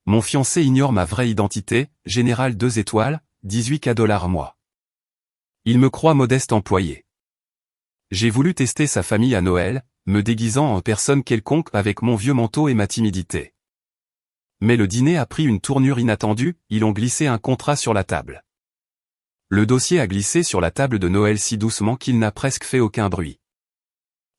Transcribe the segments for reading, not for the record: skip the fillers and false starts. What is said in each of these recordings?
Mon fiancé ignore ma vraie identité, général 2 étoiles, 18 $ mois. Il me croit modeste employé. J'ai voulu tester sa famille à Noël, me déguisant en personne quelconque avec mon vieux manteau et ma timidité. Mais le dîner a pris une tournure inattendue, ils ont glissé un contrat sur la table. Le dossier a glissé sur la table de Noël si doucement qu'il n'a presque fait aucun bruit.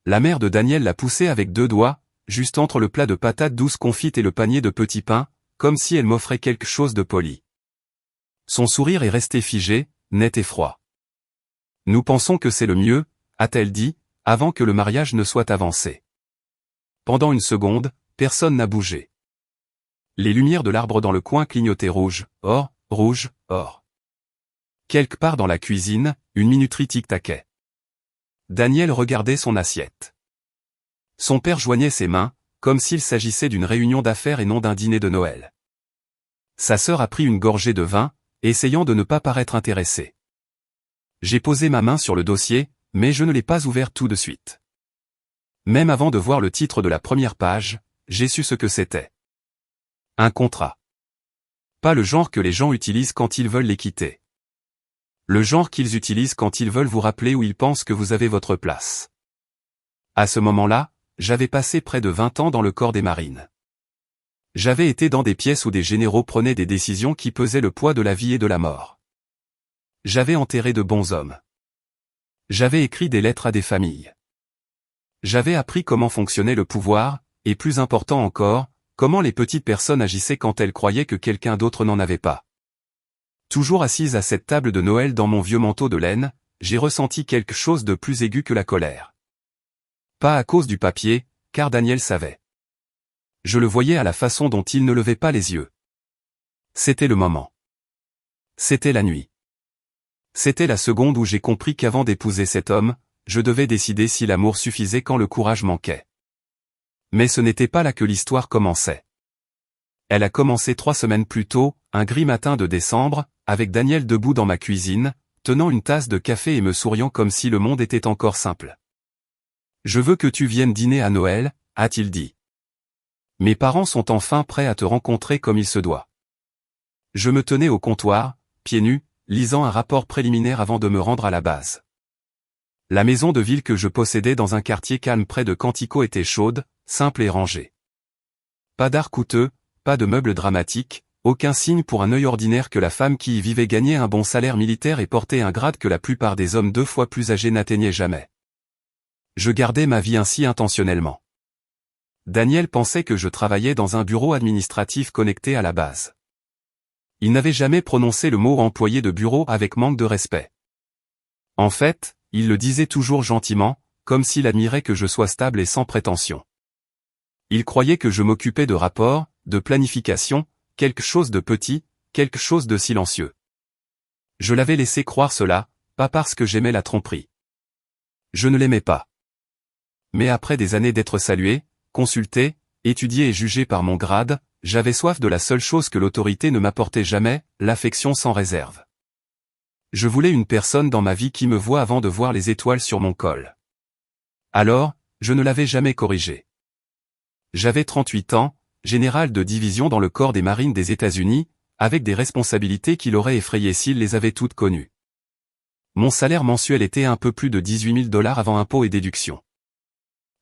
La mère de Daniel l'a poussé avec 2 doigts, juste entre le plat de patates douces confites et le panier de petits pains, comme si elle m'offrait quelque chose de poli. Son sourire est resté figé, net et froid. Nous pensons que c'est le mieux, a-t-elle dit, avant que le mariage ne soit avancé. Pendant une seconde, personne n'a bougé. Les lumières de l'arbre dans le coin clignotaient rouge, or, rouge, or. Quelque part dans la cuisine, une minuterie tic-taquait. Daniel regardait son assiette. Son père joignait ses mains, comme s'il s'agissait d'une réunion d'affaires et non d'un dîner de Noël. Sa sœur a pris une gorgée de vin, essayant de ne pas paraître intéressée. J'ai posé ma main sur le dossier, mais je ne l'ai pas ouvert tout de suite. Même avant de voir le titre de la première page, j'ai su ce que c'était. Un contrat. Pas le genre que les gens utilisent quand ils veulent les quitter. Le genre qu'ils utilisent quand ils veulent vous rappeler où ils pensent que vous avez votre place. À ce moment-là, j'avais passé près de 20 ans dans le corps des marines. J'avais été dans des pièces où des généraux prenaient des décisions qui pesaient le poids de la vie et de la mort. J'avais enterré de bons hommes. J'avais écrit des lettres à des familles. J'avais appris comment fonctionnait le pouvoir, et plus important encore, comment les petites personnes agissaient quand elles croyaient que quelqu'un d'autre n'en avait pas. Toujours assise à cette table de Noël dans mon vieux manteau de laine, j'ai ressenti quelque chose de plus aigu que la colère. Pas à cause du papier, car Daniel savait. Je le voyais à la façon dont il ne levait pas les yeux. C'était le moment. C'était la nuit. C'était la seconde où j'ai compris qu'avant d'épouser cet homme, je devais décider si l'amour suffisait quand le courage manquait. Mais ce n'était pas là que l'histoire commençait. Elle a commencé 3 semaines plus tôt, un gris matin de décembre, avec Daniel debout dans ma cuisine, tenant une tasse de café et me souriant comme si le monde était encore simple. « Je veux que tu viennes dîner à Noël », a-t-il dit. « Mes parents sont enfin prêts à te rencontrer comme il se doit. » Je me tenais au comptoir, pieds nus, lisant un rapport préliminaire avant de me rendre à la base. La maison de ville que je possédais dans un quartier calme près de Quantico était chaude, simple et rangée. Pas d'art coûteux, pas de meubles dramatiques, aucun signe pour un œil ordinaire que la femme qui y vivait gagnait un bon salaire militaire et portait un grade que la plupart des hommes 2 fois plus âgés n'atteignaient jamais. Je gardais ma vie ainsi intentionnellement. Daniel pensait que je travaillais dans un bureau administratif connecté à la base. Il n'avait jamais prononcé le mot employé de bureau avec manque de respect. En fait, il le disait toujours gentiment, comme s'il admirait que je sois stable et sans prétention. Il croyait que je m'occupais de rapports, de planification, quelque chose de petit, quelque chose de silencieux. Je l'avais laissé croire cela, pas parce que j'aimais la tromperie. Je ne l'aimais pas. Mais après des années d'être salué, consulté, étudié et jugé par mon grade, j'avais soif de la seule chose que l'autorité ne m'apportait jamais, l'affection sans réserve. Je voulais une personne dans ma vie qui me voie avant de voir les étoiles sur mon col. Alors, je ne l'avais jamais corrigé. J'avais 38 ans, général de division dans le corps des marines des États-Unis, avec des responsabilités qui l'auraient effrayé s'il les avait toutes connues. Mon salaire mensuel était un peu plus de 18 000 $ avant impôts et déductions.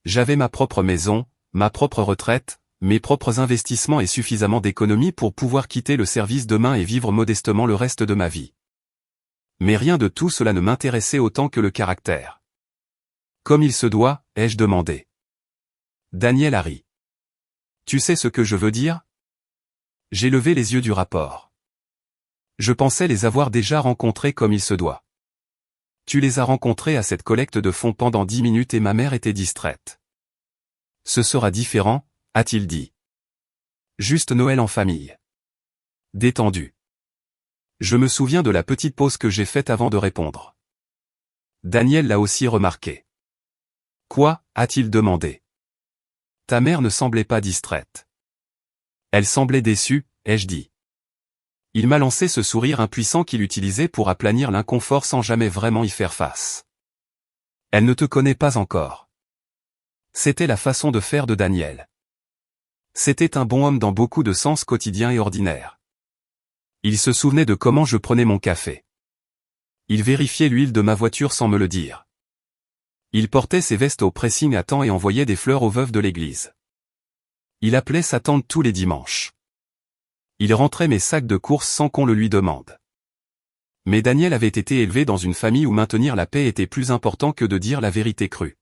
J'avais ma propre maison, ma propre retraite, mes propres investissements et suffisamment d'économies pour pouvoir quitter le service demain et vivre modestement le reste de ma vie. Mais rien de tout cela ne m'intéressait autant que le caractère. Comme il se doit, ai-je demandé. Daniel a ri. Tu sais ce que je veux dire? J'ai levé les yeux du rapport. Je pensais les avoir déjà rencontrés comme il se doit. Tu les as rencontrés à cette collecte de fonds pendant 10 minutes et ma mère était distraite. Ce sera différent, a-t-il dit. Juste Noël en famille. Détendu. Je me souviens de la petite pause que j'ai faite avant de répondre. Daniel l'a aussi remarqué. Quoi, a-t-il demandé. Ta mère ne semblait pas distraite. Elle semblait déçue, ai-je dit. Il m'a lancé ce sourire impuissant qu'il utilisait pour aplanir l'inconfort sans jamais vraiment y faire face. Elle ne te connaît pas encore. C'était la façon de faire de Daniel. C'était un bon homme dans beaucoup de sens quotidiens et ordinaires. Il se souvenait de comment je prenais mon café. Il vérifiait l'huile de ma voiture sans me le dire. Il portait ses vestes au pressing à temps et envoyait des fleurs aux veuves de l'église. Il appelait sa tante tous les dimanches. Il rentrait mes sacs de courses sans qu'on le lui demande. Mais Daniel avait été élevé dans une famille où maintenir la paix était plus important que de dire la vérité crue.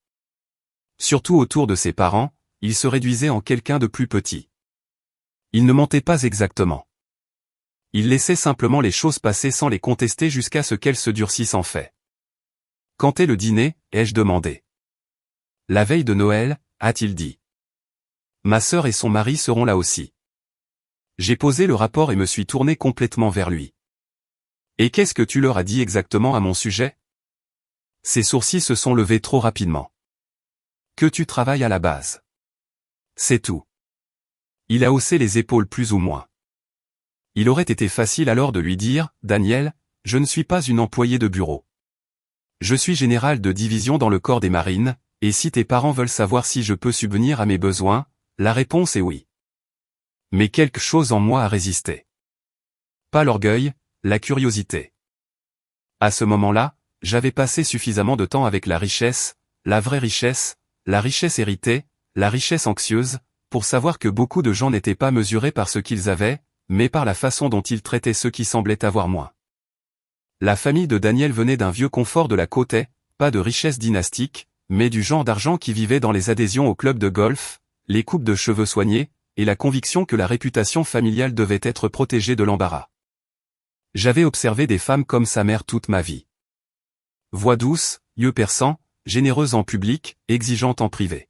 Surtout autour de ses parents, il se réduisait en quelqu'un de plus petit. Il ne mentait pas exactement. Il laissait simplement les choses passer sans les contester jusqu'à ce qu'elles se durcissent en fait. Quand est le dîner, ai-je demandé. La veille de Noël, a-t-il dit. Ma sœur et son mari seront là aussi. J'ai posé le rapport et me suis tourné complètement vers lui. Et qu'est-ce que tu leur as dit exactement à mon sujet? Ses sourcils se sont levés trop rapidement. Que tu travailles à la base. C'est tout. Il a haussé les épaules plus ou moins. Il aurait été facile alors de lui dire, Daniel, je ne suis pas une employée de bureau. Je suis général de division dans le corps des marines, et si tes parents veulent savoir si je peux subvenir à mes besoins, la réponse est oui. Mais quelque chose en moi a résisté. Pas l'orgueil, la curiosité. À ce moment-là, j'avais passé suffisamment de temps avec la richesse, la vraie richesse, la richesse héritée, la richesse anxieuse, pour savoir que beaucoup de gens n'étaient pas mesurés par ce qu'ils avaient, mais par la façon dont ils traitaient ceux qui semblaient avoir moins. La famille de Daniel venait d'un vieux confort de la côte, pas de richesse dynastique, mais du genre d'argent qui vivait dans les adhésions au club de golf, les coupes de cheveux soignées, et la conviction que la réputation familiale devait être protégée de l'embarras. J'avais observé des femmes comme sa mère toute ma vie. Voix douce, yeux perçants, généreuse en public, exigeante en privé.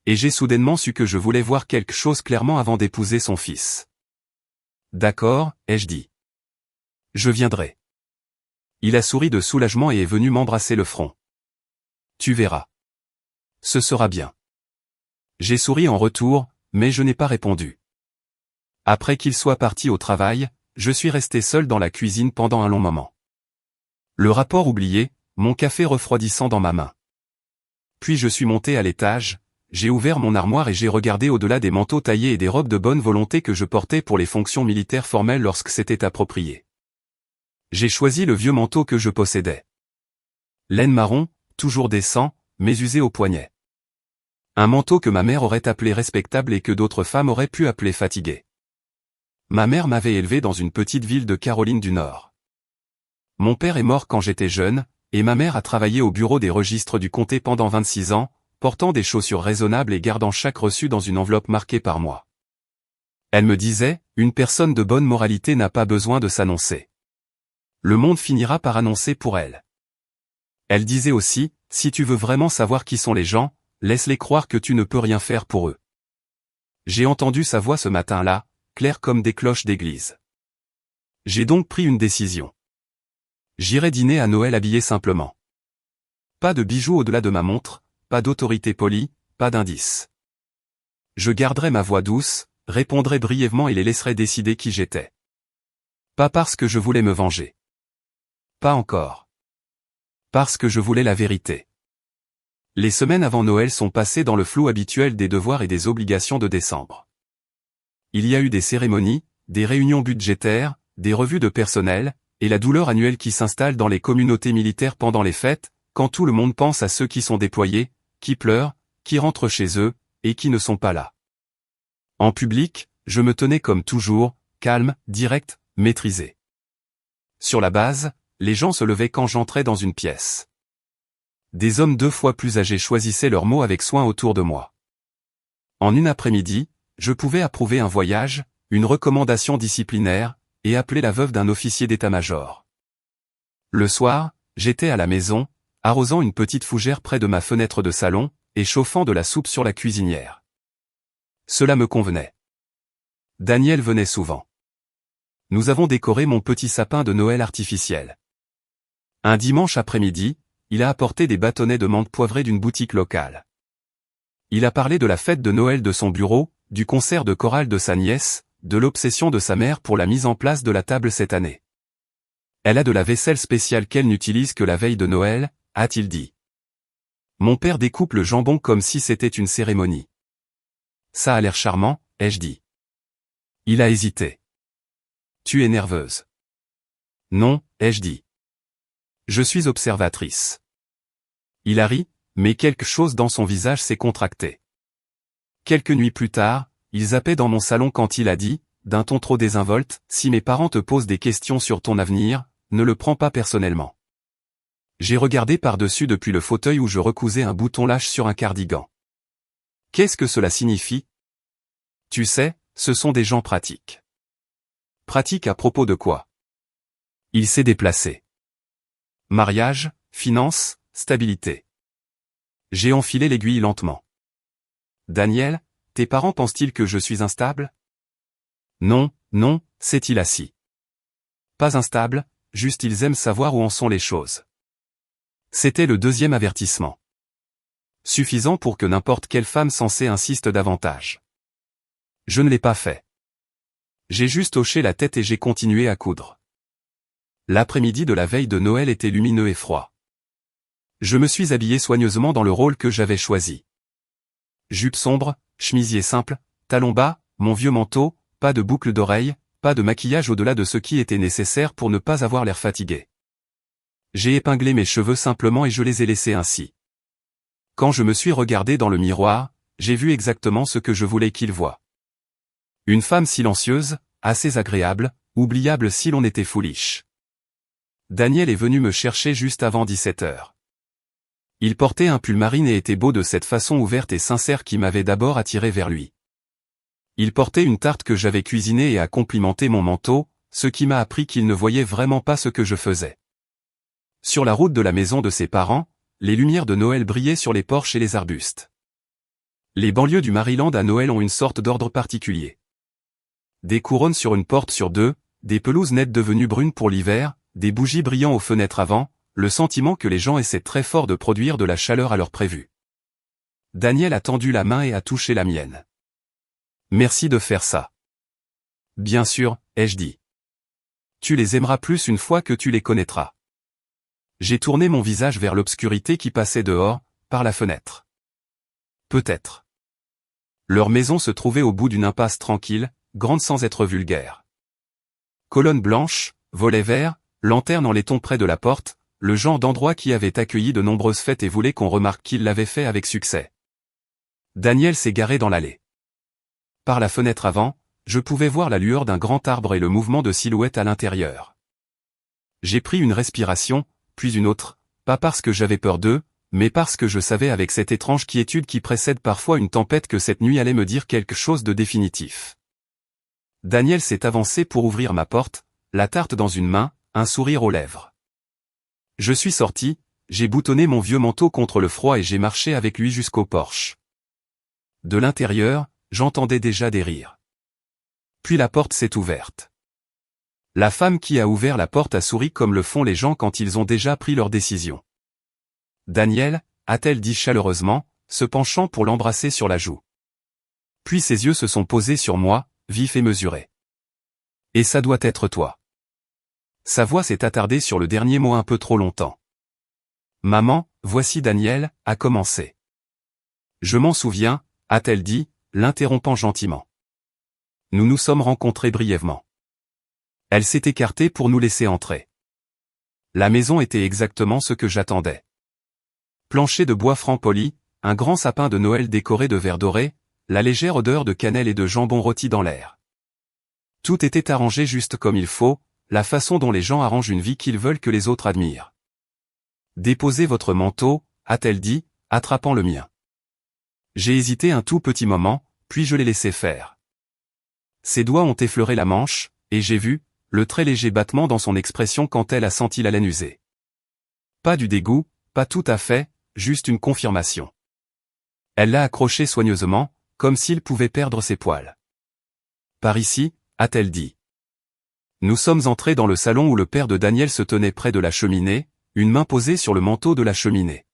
Et j'ai soudainement su que je voulais voir quelque chose clairement avant d'épouser son fils. D'accord, ai-je dit. Je viendrai. Il a souri de soulagement et est venu m'embrasser le front. Tu verras. Ce sera bien. J'ai souri en retour, mais je n'ai pas répondu. Après qu'il soit parti au travail, je suis resté seul dans la cuisine pendant un long moment. Le rapport oublié, mon café refroidissant dans ma main. Puis je suis monté à l'étage, j'ai ouvert mon armoire et j'ai regardé au-delà des manteaux taillés et des robes de bonne volonté que je portais pour les fonctions militaires formelles lorsque c'était approprié. J'ai choisi le vieux manteau que je possédais. Laine marron, toujours décent, mais usé au poignet. Un manteau que ma mère aurait appelé respectable et que d'autres femmes auraient pu appeler fatigué. Ma mère m'avait élevé dans une petite ville de Caroline du Nord. Mon père est mort quand j'étais jeune, et ma mère a travaillé au bureau des registres du comté pendant 26 ans, portant des chaussures raisonnables et gardant chaque reçu dans une enveloppe marquée par moi. Elle me disait, une personne de bonne moralité n'a pas besoin de s'annoncer. Le monde finira par annoncer pour elle. Elle disait aussi, si tu veux vraiment savoir qui sont les gens, laisse-les croire que tu ne peux rien faire pour eux. J'ai entendu sa voix ce matin-là, claire comme des cloches d'église. J'ai donc pris une décision. J'irai dîner à Noël habillé simplement. Pas de bijoux au-delà de ma montre, pas d'autorité polie, pas d'indice. Je garderai ma voix douce, répondrai brièvement et les laisserai décider qui j'étais. Pas parce que je voulais me venger. Pas encore. Parce que je voulais la vérité. Les semaines avant Noël sont passées dans le flou habituel des devoirs et des obligations de décembre. Il y a eu des cérémonies, des réunions budgétaires, des revues de personnel, et la douleur annuelle qui s'installe dans les communautés militaires pendant les fêtes, quand tout le monde pense à ceux qui sont déployés, qui pleurent, qui rentrent chez eux, et qui ne sont pas là. En public, je me tenais comme toujours, calme, direct, maîtrisé. Sur la base, les gens se levaient quand j'entrais dans une pièce. Des hommes 2 fois plus âgés choisissaient leurs mots avec soin autour de moi. En une après-midi, je pouvais approuver un voyage, une recommandation disciplinaire, et appeler la veuve d'un officier d'état-major. Le soir, j'étais à la maison, arrosant une petite fougère près de ma fenêtre de salon, et chauffant de la soupe sur la cuisinière. Cela me convenait. Daniel venait souvent. Nous avons décoré mon petit sapin de Noël artificiel. Un dimanche après-midi, il a apporté des bâtonnets de menthe poivrée d'une boutique locale. Il a parlé de la fête de Noël de son bureau, du concert de chorale de sa nièce, de l'obsession de sa mère pour la mise en place de la table cette année. Elle a de la vaisselle spéciale qu'elle n'utilise que la veille de Noël, a-t-il dit. Mon père découpe le jambon comme si c'était une cérémonie. ça a l'air charmant, ai-je dit. Il a hésité. Tu es nerveuse. Non, ai-je dit. Je suis observatrice. Il a ri, mais quelque chose dans son visage s'est contracté. Quelques nuits plus tard, il zappait dans mon salon quand il a dit, d'un ton trop désinvolte, si mes parents te posent des questions sur ton avenir, ne le prends pas personnellement. J'ai regardé par-dessus depuis le fauteuil où je recousais un bouton lâche sur un cardigan. Qu'est-ce que cela signifie? Tu sais, ce sont des gens pratiques. Pratiques à propos de quoi? Il s'est déplacé. Mariage, finances, stabilité. J'ai enfilé l'aiguille lentement. Daniel, tes parents pensent-ils que je suis instable? Non, non, s'est-il assis. Pas instable, juste ils aiment savoir où en sont les choses. C'était le deuxième avertissement. Suffisant pour que n'importe quelle femme censée insiste davantage. Je ne l'ai pas fait. J'ai juste hoché la tête et j'ai continué à coudre. L'après-midi de la veille de Noël était lumineux et froid. Je me suis habillé soigneusement dans le rôle que j'avais choisi. Jupe sombre, chemisier simple, talons bas, mon vieux manteau, pas de boucles d'oreilles, pas de maquillage au-delà de ce qui était nécessaire pour ne pas avoir l'air fatigué. J'ai épinglé mes cheveux simplement et je les ai laissés ainsi. Quand je me suis regardé dans le miroir, j'ai vu exactement ce que je voulais qu'il voie. Une femme silencieuse, assez agréable, oubliable si l'on était foolish. Daniel est venu me chercher juste avant 17 heures. Il portait un pull marine et était beau de cette façon ouverte et sincère qui m'avait d'abord attiré vers lui. Il portait une tarte que j'avais cuisinée et a complimenté mon manteau, ce qui m'a appris qu'il ne voyait vraiment pas ce que je faisais. Sur la route de la maison de ses parents, les lumières de Noël brillaient sur les porches et les arbustes. Les banlieues du Maryland à Noël ont une sorte d'ordre particulier. Des couronnes sur une porte sur deux, des pelouses nettes devenues brunes pour l'hiver, des bougies brillant aux fenêtres avant, le sentiment que les gens essaient très fort de produire de la chaleur à l'heure prévue. Daniel a tendu la main et a touché la mienne. Merci de faire ça. Bien sûr, ai-je dit. Tu les aimeras plus une fois que tu les connaîtras. J'ai tourné mon visage vers l'obscurité qui passait dehors, par la fenêtre. Peut-être. Leur maison se trouvait au bout d'une impasse tranquille, grande sans être vulgaire. Colonne blanche, volets verts, lanterne en laiton près de la porte, le genre d'endroit qui avait accueilli de nombreuses fêtes et voulait qu'on remarque qu'il l'avait fait avec succès. Daniel s'est garé dans l'allée. Par la fenêtre avant, je pouvais voir la lueur d'un grand arbre et le mouvement de silhouettes à l'intérieur. J'ai pris une respiration, puis une autre, pas parce que j'avais peur d'eux, mais parce que je savais avec cette étrange quiétude qui précède parfois une tempête que cette nuit allait me dire quelque chose de définitif. Daniel s'est avancé pour ouvrir ma porte, la tarte dans une main, un sourire aux lèvres. Je suis sorti, j'ai boutonné mon vieux manteau contre le froid et j'ai marché avec lui jusqu'au porche. De l'intérieur, j'entendais déjà des rires. Puis la porte s'est ouverte. La femme qui a ouvert la porte a souri comme le font les gens quand ils ont déjà pris leur décision. Daniel, a-t-elle dit chaleureusement, se penchant pour l'embrasser sur la joue. Puis ses yeux se sont posés sur moi, vifs et mesurés. Et ça doit être toi. Sa voix s'est attardée sur le dernier mot un peu trop longtemps. Maman, voici Daniel, a commencé. Je m'en souviens, a-t-elle dit, l'interrompant gentiment. Nous nous sommes rencontrés brièvement. Elle s'est écartée pour nous laisser entrer. La maison était exactement ce que j'attendais. Plancher de bois franc poli, un grand sapin de Noël décoré de verre doré, la légère odeur de cannelle et de jambon rôti dans l'air. Tout était arrangé juste comme il faut, la façon dont les gens arrangent une vie qu'ils veulent que les autres admirent. Déposez votre manteau, a-t-elle dit, attrapant le mien. J'ai hésité un tout petit moment, puis je l'ai laissé faire. Ses doigts ont effleuré la manche, et j'ai vu, le très léger battement dans son expression quand elle a senti la laine usée. Pas du dégoût, pas tout à fait, juste une confirmation. Elle l'a accroché soigneusement, comme s'il pouvait perdre ses poils. Par ici, a-t-elle dit. Nous sommes entrés dans le salon où le père de Daniel se tenait près de la cheminée, une main posée sur le manteau de la cheminée.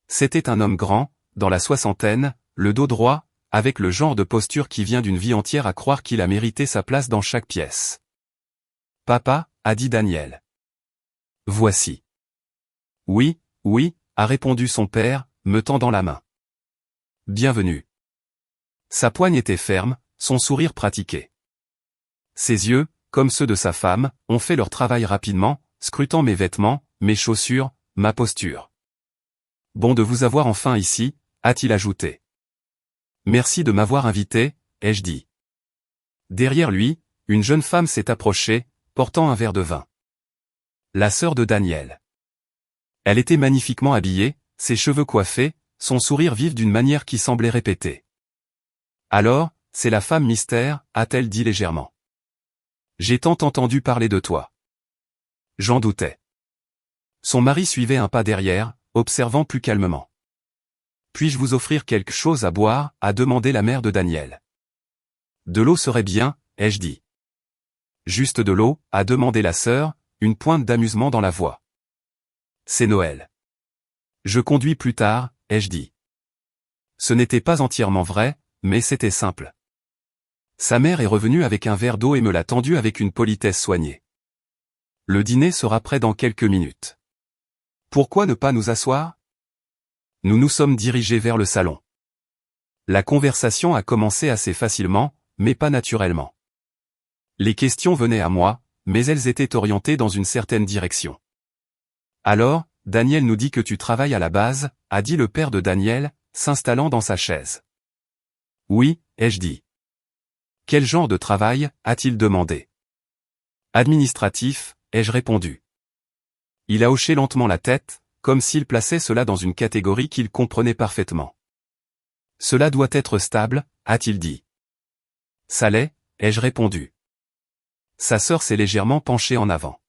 C'était un homme grand, dans la soixantaine, le dos droit, avec le genre de posture qui vient d'une vie entière à croire qu'il a mérité sa place dans chaque pièce. Papa, a dit Daniel. Voici. Oui, oui, a répondu son père, me tendant la main. Bienvenue. Sa poigne était ferme, son sourire pratiqué. Ses yeux, comme ceux de sa femme, ont fait leur travail rapidement, scrutant mes vêtements, mes chaussures, ma posture. Bon de vous avoir enfin ici, a-t-il ajouté. Merci de m'avoir invité, ai-je dit. Derrière lui, une jeune femme s'est approchée, portant un verre de vin. La sœur de Daniel. Elle était magnifiquement habillée, ses cheveux coiffés, son sourire vif d'une manière qui semblait répéter. Alors, c'est la femme mystère, a-t-elle dit légèrement. J'ai tant entendu parler de toi. J'en doutais. Son mari suivait un pas derrière, observant plus calmement. Puis-je vous offrir quelque chose à boire, a demandé la mère de Daniel. De l'eau serait bien, ai-je dit. Juste de l'eau, a demandé la sœur, une pointe d'amusement dans la voix. C'est Noël. Je conduis plus tard, ai-je dit. Ce n'était pas entièrement vrai, mais c'était simple. Sa mère est revenue avec un verre d'eau et me l'a tendu avec une politesse soignée. Le dîner sera prêt dans quelques minutes. Pourquoi ne pas nous asseoir? Nous nous sommes dirigés vers le salon. La conversation a commencé assez facilement, mais pas naturellement. Les questions venaient à moi, mais elles étaient orientées dans une certaine direction. Alors, Daniel nous dit que tu travailles à la base, a dit le père de Daniel, s'installant dans sa chaise. Oui, ai-je dit. Quel genre de travail, a-t-il demandé. Administratif, ai-je répondu. Il a hoché lentement la tête, comme s'il plaçait cela dans une catégorie qu'il comprenait parfaitement. Cela doit être stable, a-t-il dit. Ça l'est, ai-je répondu. Sa sœur s'est légèrement penchée en avant.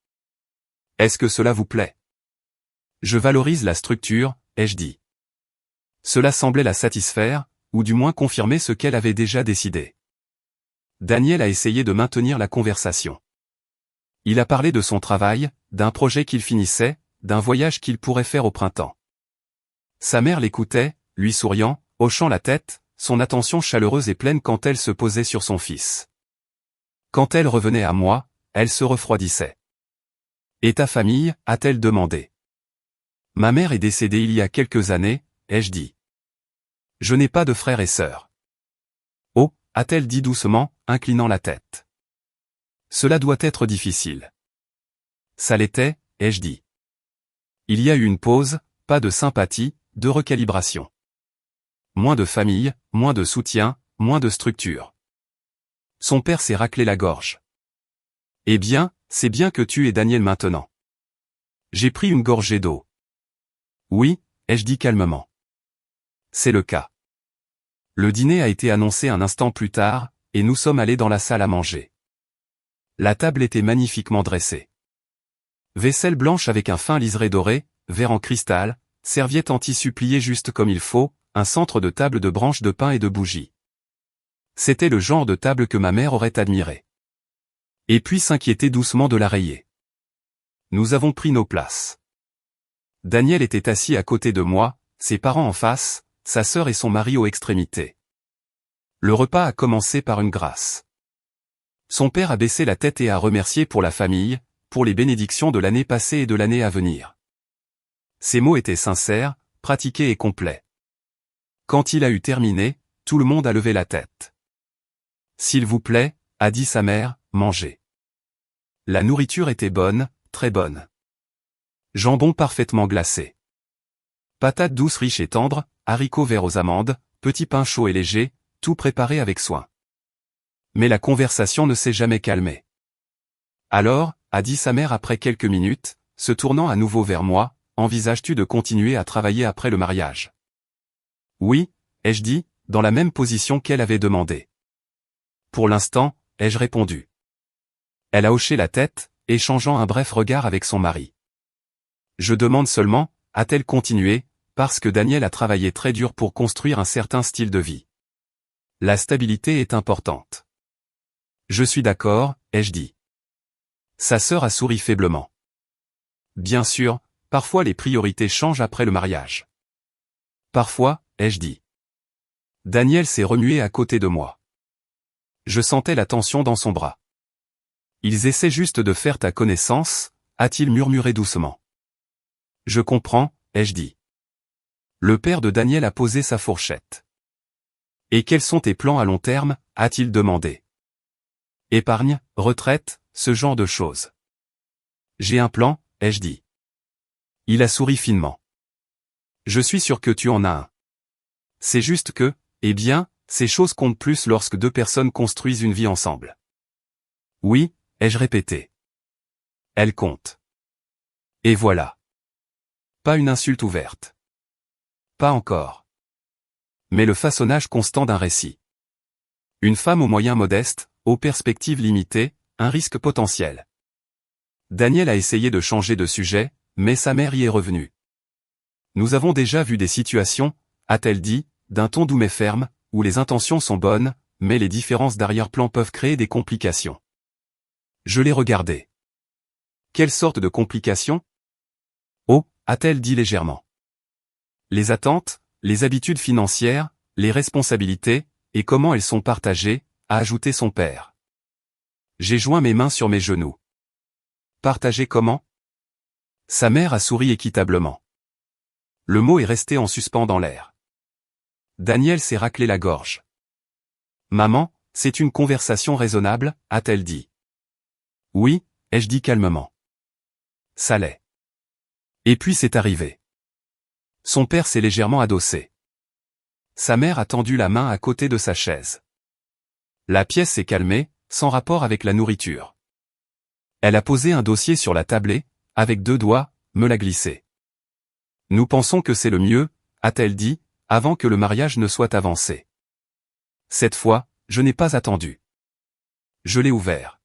Est-ce que cela vous plaît? Je valorise la structure, ai-je dit. Cela semblait la satisfaire, ou du moins confirmer ce qu'elle avait déjà décidé. Daniel a essayé de maintenir la conversation. Il a parlé de son travail, d'un projet qu'il finissait, d'un voyage qu'il pourrait faire au printemps. Sa mère l'écoutait, lui souriant, hochant la tête, son attention chaleureuse et pleine quand elle se posait sur son fils. Quand elle revenait à moi, elle se refroidissait. Et ta famille, a-t-elle demandé. Ma mère est décédée il y a quelques années, ai-je dit. Je n'ai pas de frères et sœurs. Oh, a-t-elle dit doucement, inclinant la tête. Cela doit être difficile. Ça l'était, ai-je dit. Il y a eu une pause, pas de sympathie, de recalibration. Moins de famille, moins de soutien, moins de structure. Son père s'est raclé la gorge. Eh bien, c'est bien que tu es Daniel maintenant. J'ai pris une gorgée d'eau. Oui, ai-je dit calmement. C'est le cas. Le dîner a été annoncé un instant plus tard, et nous sommes allés dans la salle à manger. La table était magnifiquement dressée. Vaisselle blanche avec un fin liseré doré, verre en cristal, serviette en tissu pliée juste comme il faut, un centre de table de branches de pin et de bougies. C'était le genre de table que ma mère aurait admiré. Et puis s'inquiéter doucement de la rayer. Nous avons pris nos places. Daniel était assis à côté de moi, ses parents en face, sa sœur et son mari aux extrémités. Le repas a commencé par une grâce. Son père a baissé la tête et a remercié pour la famille, pour les bénédictions de l'année passée et de l'année à venir. Ses mots étaient sincères, pratiqués et complets. Quand il a eu terminé, tout le monde a levé la tête. S'il vous plaît, a dit sa mère, mangez. La nourriture était bonne, très bonne. Jambon parfaitement glacé. Patates douces riches et tendres, haricots verts aux amandes, petits pains chauds et légers, tout préparé avec soin. Mais la conversation ne s'est jamais calmée. Alors, a dit sa mère après quelques minutes, se tournant à nouveau vers moi, envisages-tu de continuer à travailler après le mariage? Oui, ai-je dit, dans la même position qu'elle avait demandé. Pour l'instant, ai-je répondu. Elle a hoché la tête, échangeant un bref regard avec son mari. Je demande seulement, a-t-elle continué, parce que Daniel a travaillé très dur pour construire un certain style de vie. La stabilité est importante. Je suis d'accord, ai-je dit. Sa sœur a souri faiblement. Bien sûr, parfois les priorités changent après le mariage. Parfois, ai-je dit. Daniel s'est remué à côté de moi. Je sentais la tension dans son bras. Ils essaient juste de faire ta connaissance, a-t-il murmuré doucement. Je comprends, ai-je dit. Le père de Daniel a posé sa fourchette. Et quels sont tes plans à long terme, a-t-il demandé. Épargne, retraite, ce genre de choses. J'ai un plan, ai-je dit. Il a souri finement. Je suis sûr que tu en as un. C'est juste que, eh bien, ces choses comptent plus lorsque deux personnes construisent une vie ensemble. Oui, ai-je répété. Elles comptent. Et voilà. Pas une insulte ouverte. Pas encore. Mais le façonnage constant d'un récit. Une femme aux moyens modestes, aux perspectives limitées, un risque potentiel. Daniel a essayé de changer de sujet, mais sa mère y est revenue. Nous avons déjà vu des situations, a-t-elle dit, d'un ton doux mais ferme, où les intentions sont bonnes, mais les différences d'arrière-plan peuvent créer des complications. Je l'ai regardé. Quelle sorte de complications? Oh, a-t-elle dit légèrement. Les attentes, les habitudes financières, les responsabilités, et comment elles sont partagées, a ajouté son père. J'ai joint mes mains sur mes genoux. Partagées comment? Sa mère a souri équitablement. Le mot est resté en suspens dans l'air. Daniel s'est raclé la gorge. Maman, c'est une conversation raisonnable, a-t-elle dit. Oui, ai-je dit calmement. Ça l'est. Et puis c'est arrivé. Son père s'est légèrement adossé. Sa mère a tendu la main à côté de sa chaise. La pièce s'est calmée, sans rapport avec la nourriture. Elle a posé un dossier sur la table et, avec deux doigts, me l'a glissé. Nous pensons que c'est le mieux, a-t-elle dit, avant que le mariage ne soit avancé. Cette fois, je n'ai pas attendu. Je l'ai ouvert.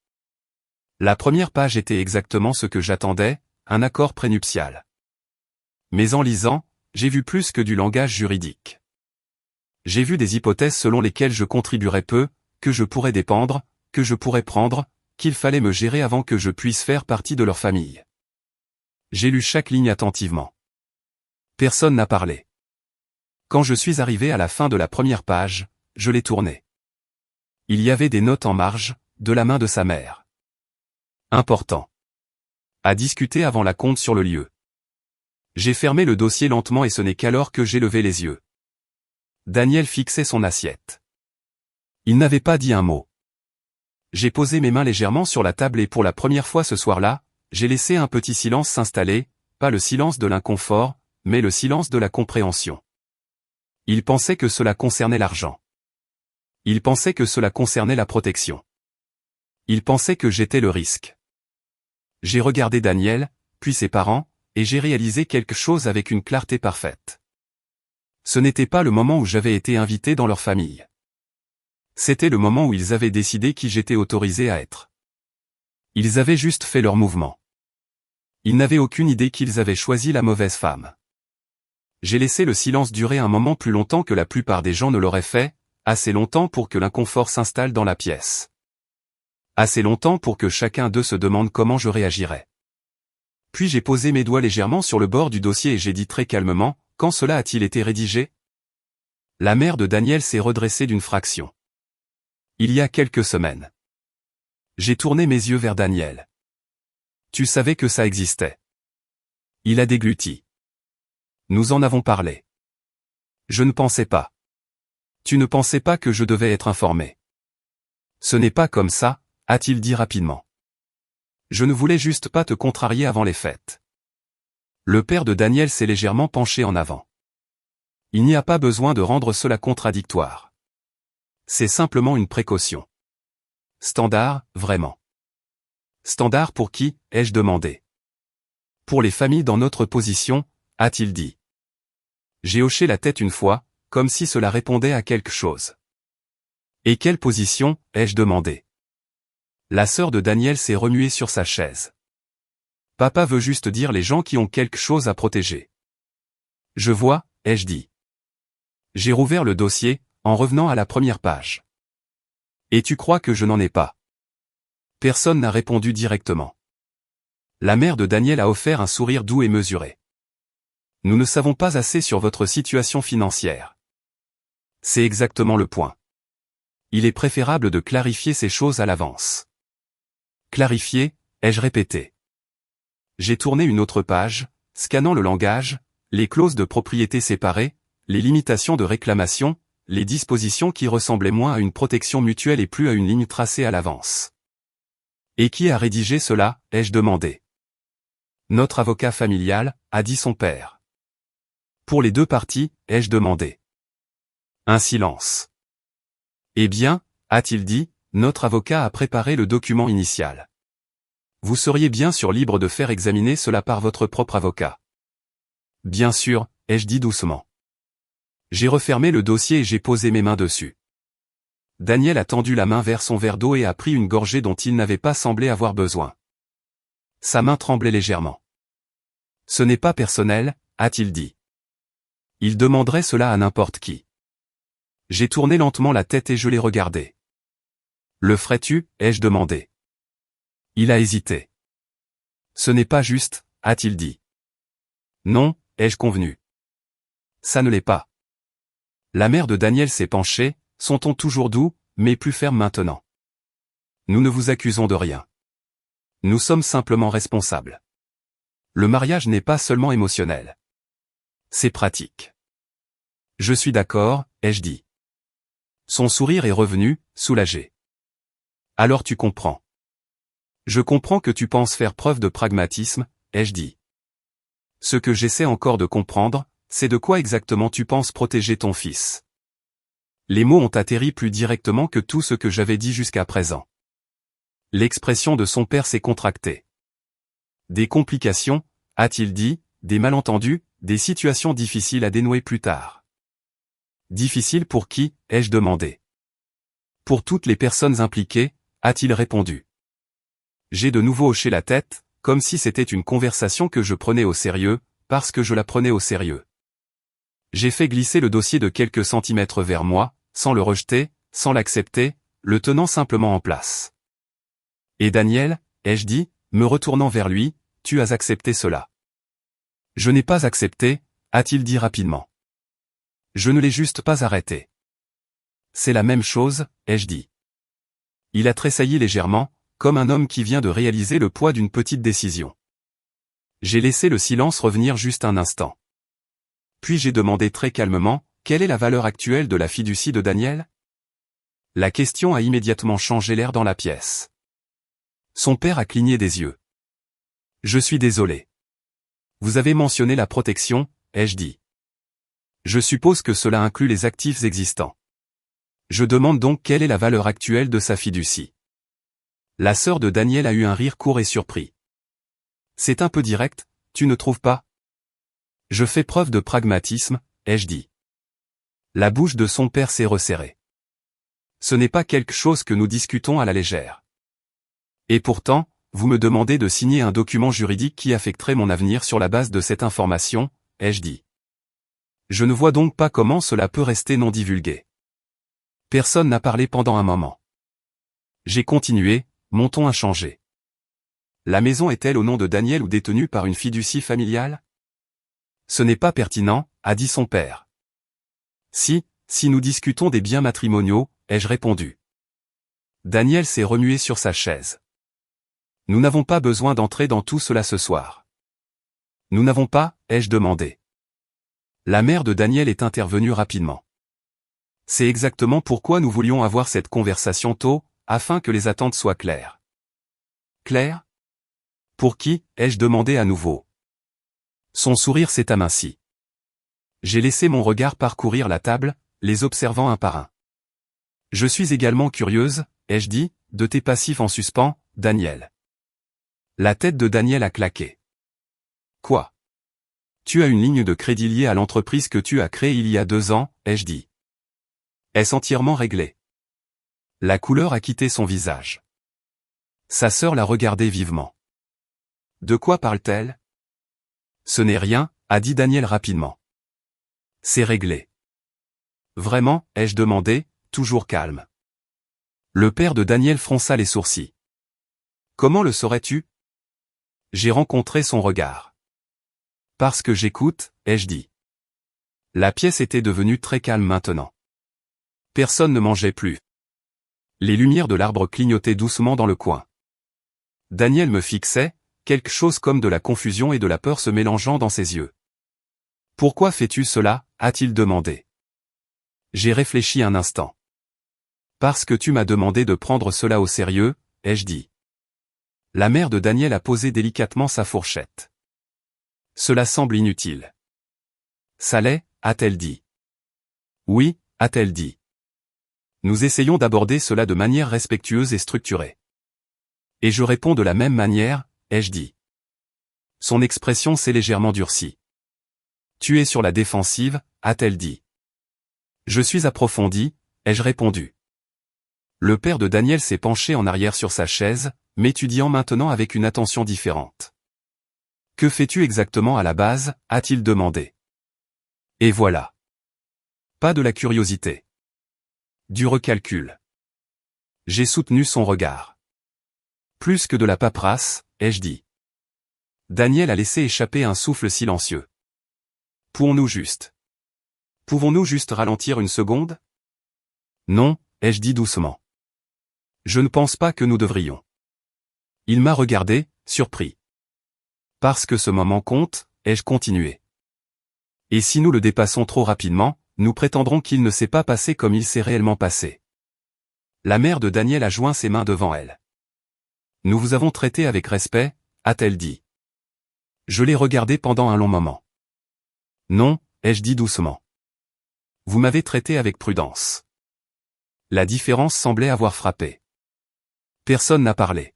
La première page était exactement ce que j'attendais, un accord prénuptial. Mais en lisant, j'ai vu plus que du langage juridique. J'ai vu des hypothèses selon lesquelles je contribuerais peu, que je pourrais dépendre, que je pourrais prendre, qu'il fallait me gérer avant que je puisse faire partie de leur famille. J'ai lu chaque ligne attentivement. Personne n'a parlé. Quand je suis arrivé à la fin de la première page, je l'ai tournée. Il y avait des notes en marge, de la main de sa mère. Important. À discuter avant la compte sur le lieu. J'ai fermé le dossier lentement et ce n'est qu'alors que j'ai levé les yeux. Daniel fixait son assiette. Il n'avait pas dit un mot. J'ai posé mes mains légèrement sur la table et pour la première fois ce soir-là, j'ai laissé un petit silence s'installer, pas le silence de l'inconfort, mais le silence de la compréhension. Il pensait que cela concernait l'argent. Il pensait que cela concernait la protection. Il pensait que j'étais le risque. J'ai regardé Daniel, puis ses parents, et j'ai réalisé quelque chose avec une clarté parfaite. Ce n'était pas le moment où j'avais été invité dans leur famille. C'était le moment où ils avaient décidé qui j'étais autorisé à être. Ils avaient juste fait leur mouvement. Ils n'avaient aucune idée qu'ils avaient choisi la mauvaise femme. J'ai laissé le silence durer un moment plus longtemps que la plupart des gens ne l'auraient fait, assez longtemps pour que l'inconfort s'installe dans la pièce. Assez longtemps pour que chacun d'eux se demande comment je réagirais. Puis j'ai posé mes doigts légèrement sur le bord du dossier et j'ai dit très calmement, quand cela a-t-il été rédigé? La mère de Daniel s'est redressée d'une fraction. Il y a quelques semaines. J'ai tourné mes yeux vers Daniel. Tu savais que ça existait. Il a dégluti. Nous en avons parlé. Je ne pensais pas. Tu ne pensais pas que je devais être informé. Ce n'est pas comme ça, a-t-il dit rapidement. Je ne voulais juste pas te contrarier avant les fêtes. Le père de Daniel s'est légèrement penché en avant. Il n'y a pas besoin de rendre cela contradictoire. C'est simplement une précaution. Standard, vraiment. Standard pour qui, ai-je demandé. Pour les familles dans notre position, a-t-il dit. J'ai hoché la tête une fois, comme si cela répondait à quelque chose. Et quelle position, ai-je demandé. La sœur de Daniel s'est remuée sur sa chaise. Papa veut juste dire les gens qui ont quelque chose à protéger. Je vois, ai-je dit. J'ai rouvert le dossier, en revenant à la première page. Et tu crois que je n'en ai pas? Personne n'a répondu directement. La mère de Daniel a offert un sourire doux et mesuré. Nous ne savons pas assez sur votre situation financière. C'est exactement le point. Il est préférable de clarifier ces choses à l'avance. Clarifier, ai-je répété. J'ai tourné une autre page, scannant le langage, les clauses de propriété séparées, les limitations de réclamation, les dispositions qui ressemblaient moins à une protection mutuelle et plus à une ligne tracée à l'avance. Et qui a rédigé cela, ai-je demandé. Notre avocat familial, a dit son père. Pour les deux parties, ai-je demandé. Un silence. Eh bien, a-t-il dit, notre avocat a préparé le document initial. Vous seriez bien sûr libre de faire examiner cela par votre propre avocat. Bien sûr, ai-je dit doucement. J'ai refermé le dossier et j'ai posé mes mains dessus. Daniel a tendu la main vers son verre d'eau et a pris une gorgée dont il n'avait pas semblé avoir besoin. Sa main tremblait légèrement. Ce n'est pas personnel, a-t-il dit. Il demanderait cela à n'importe qui. J'ai tourné lentement la tête et je l'ai regardé. Le ferais-tu, ai-je demandé. Il a hésité. Ce n'est pas juste, a-t-il dit. Non, ai-je convenu. Ça ne l'est pas. La mère de Daniel s'est penchée, son ton toujours doux, mais plus ferme maintenant. Nous ne vous accusons de rien. Nous sommes simplement responsables. Le mariage n'est pas seulement émotionnel. C'est pratique. Je suis d'accord, ai-je dit. Son sourire est revenu, soulagé. Alors tu comprends. Je comprends que tu penses faire preuve de pragmatisme, ai-je dit. Ce que j'essaie encore de comprendre, c'est de quoi exactement tu penses protéger ton fils. Les mots ont atterri plus directement que tout ce que j'avais dit jusqu'à présent. L'expression de son père s'est contractée. Des complications, a-t-il dit, des malentendus, des situations difficiles à dénouer plus tard. Difficiles pour qui, ai-je demandé. Pour toutes les personnes impliquées, a-t-il répondu. J'ai de nouveau hoché la tête, comme si c'était une conversation que je prenais au sérieux, parce que je la prenais au sérieux. J'ai fait glisser le dossier de quelques centimètres vers moi, sans le rejeter, sans l'accepter, le tenant simplement en place. Et Daniel, ai-je dit, me retournant vers lui, tu as accepté cela. Je n'ai pas accepté, a-t-il dit rapidement. Je ne l'ai juste pas arrêté. C'est la même chose, ai-je dit. Il a tressailli légèrement, comme un homme qui vient de réaliser le poids d'une petite décision. J'ai laissé le silence revenir juste un instant. Puis j'ai demandé très calmement, quelle est la valeur actuelle de la fiducie de Daniel? La question a immédiatement changé l'air dans la pièce. Son père a cligné des yeux. Je suis désolé. Vous avez mentionné la protection, ai-je dit. Je suppose que cela inclut les actifs existants. Je demande donc quelle est la valeur actuelle de sa fiducie. La sœur de Daniel a eu un rire court et surpris. C'est un peu direct, tu ne trouves pas? Je fais preuve de pragmatisme, ai-je dit. La bouche de son père s'est resserrée. Ce n'est pas quelque chose que nous discutons à la légère. Et pourtant, vous me demandez de signer un document juridique qui affecterait mon avenir sur la base de cette information, ai-je dit. Je ne vois donc pas comment cela peut rester non divulgué. Personne n'a parlé pendant un moment. J'ai continué, mon ton a changé. La maison est-elle au nom de Daniel ou détenue par une fiducie familiale? Ce n'est pas pertinent, a dit son père. Si nous discutons des biens matrimoniaux, ai-je répondu. Daniel s'est remué sur sa chaise. Nous n'avons pas besoin d'entrer dans tout cela ce soir. Nous n'avons pas, ai-je demandé. La mère de Daniel est intervenue rapidement. C'est exactement pourquoi nous voulions avoir cette conversation tôt, afin que les attentes soient claires. Claires? Pour qui, ai-je demandé à nouveau. Son sourire s'est aminci. J'ai laissé mon regard parcourir la table, les observant un par un. Je suis également curieuse, ai-je dit, de tes passifs en suspens, Daniel. La tête de Daniel a claqué. Quoi? Tu as une ligne de crédit liée à l'entreprise que tu as créée il y a 2 ans, ai-je dit. Est-ce entièrement réglé? La couleur a quitté son visage. Sa sœur l'a regardé vivement. De quoi parle-t-elle? Ce n'est rien, a dit Daniel rapidement. C'est réglé. Vraiment, ai-je demandé, toujours calme. Le père de Daniel fronça les sourcils. Comment le saurais-tu? J'ai rencontré son regard. Parce que j'écoute, ai-je dit. La pièce était devenue très calme maintenant. Personne ne mangeait plus. Les lumières de l'arbre clignotaient doucement dans le coin. Daniel me fixait, quelque chose comme de la confusion et de la peur se mélangeant dans ses yeux. Pourquoi fais-tu cela? A-t-il demandé. J'ai réfléchi un instant. Parce que tu m'as demandé de prendre cela au sérieux, ai-je dit. La mère de Daniel a posé délicatement sa fourchette. Cela semble inutile. Ça l'est, a-t-elle dit. Oui, a-t-elle dit. Nous essayons d'aborder cela de manière respectueuse et structurée. Et je réponds de la même manière, ai-je dit. Son expression s'est légèrement durcie. Tu es sur la défensive, a-t-elle dit. Je suis approfondi, ai-je répondu. Le père de Daniel s'est penché en arrière sur sa chaise, m'étudiant maintenant avec une attention différente. Que fais-tu exactement à la base, a-t-il demandé. Et voilà. Pas de la curiosité. Du recalcul. J'ai soutenu son regard. Plus que de la paperasse, ai-je dit. Daniel a laissé échapper un souffle silencieux. Pouvons-nous juste ralentir une seconde? Non, ai-je dit doucement. Je ne pense pas que nous devrions. Il m'a regardé, surpris. Parce que ce moment compte, ai-je continué. Et si nous le dépassons trop rapidement, nous prétendrons qu'il ne s'est pas passé comme il s'est réellement passé. La mère de Daniel a joint ses mains devant elle. Nous vous avons traité avec respect, a-t-elle dit. Je l'ai regardé pendant un long moment. Non, ai-je dit doucement. Vous m'avez traité avec prudence. La différence semblait avoir frappé. Personne n'a parlé.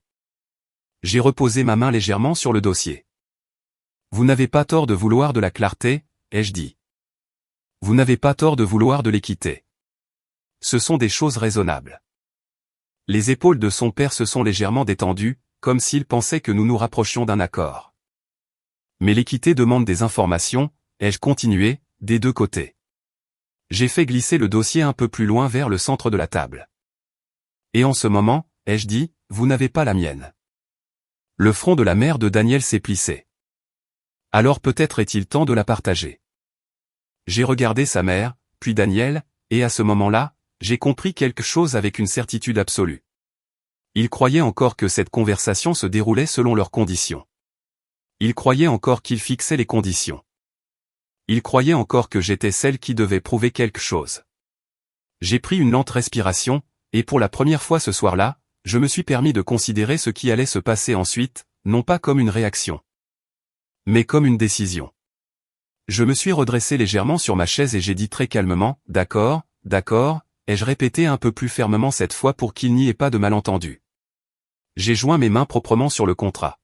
J'ai reposé ma main légèrement sur le dossier. Vous n'avez pas tort de vouloir de la clarté, ai-je dit. Vous n'avez pas tort de vouloir de l'équité. Ce sont des choses raisonnables. Les épaules de son père se sont légèrement détendues, comme s'il pensait que nous nous rapprochions d'un accord. Mais l'équité demande des informations, ai-je continué, des deux côtés. J'ai fait glisser le dossier un peu plus loin vers le centre de la table. Et en ce moment, ai-je dit, vous n'avez pas la mienne. Le front de la mère de Daniel s'est plissé. Alors peut-être est-il temps de la partager. J'ai regardé sa mère, puis Daniel, et à ce moment-là, j'ai compris quelque chose avec une certitude absolue. Ils croyaient encore que cette conversation se déroulait selon leurs conditions. Ils croyaient encore qu'ils fixaient les conditions. Ils croyaient encore que j'étais celle qui devait prouver quelque chose. J'ai pris une lente respiration, et pour la première fois ce soir-là, je me suis permis de considérer ce qui allait se passer ensuite, non pas comme une réaction, mais comme une décision. Je me suis redressé légèrement sur ma chaise et j'ai dit très calmement, « D'accord, d'accord », ai-je répété un peu plus fermement cette fois pour qu'il n'y ait pas de malentendu. J'ai joint mes mains proprement sur le contrat.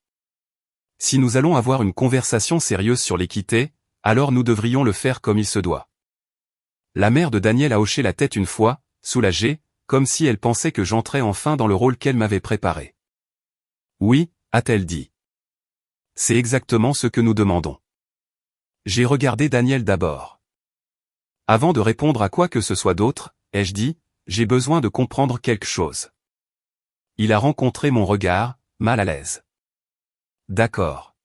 Si nous allons avoir une conversation sérieuse sur l'équité, alors nous devrions le faire comme il se doit. La mère de Daniel a hoché la tête une fois, soulagée, comme si elle pensait que j'entrais enfin dans le rôle qu'elle m'avait préparé. Oui, a-t-elle dit. C'est exactement ce que nous demandons. J'ai regardé Daniel d'abord. Avant de répondre à quoi que ce soit d'autre, ai-je dit, j'ai besoin de comprendre quelque chose. Il a rencontré mon regard, mal à l'aise. D'accord.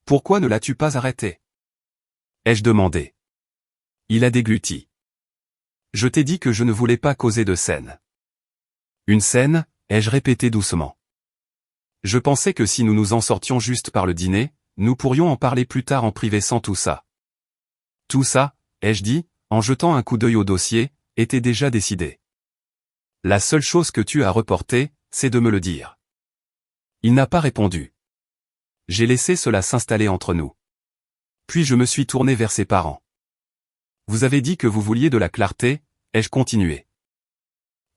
Pourquoi ne l'as-tu pas arrêté? Ai-je demandé. Il a dégluti. Je t'ai dit que je ne voulais pas causer de scène. Une scène, ai-je répété doucement. Je pensais que si nous nous en sortions juste par le dîner, nous pourrions en parler plus tard en privé sans tout ça. Tout ça, ai-je dit, en jetant un coup d'œil au dossier, était déjà décidé. La seule chose que tu as reportée, c'est de me le dire. Il n'a pas répondu. J'ai laissé cela s'installer entre nous. Puis je me suis tourné vers ses parents. Vous avez dit que vous vouliez de la clarté, ai-je continué.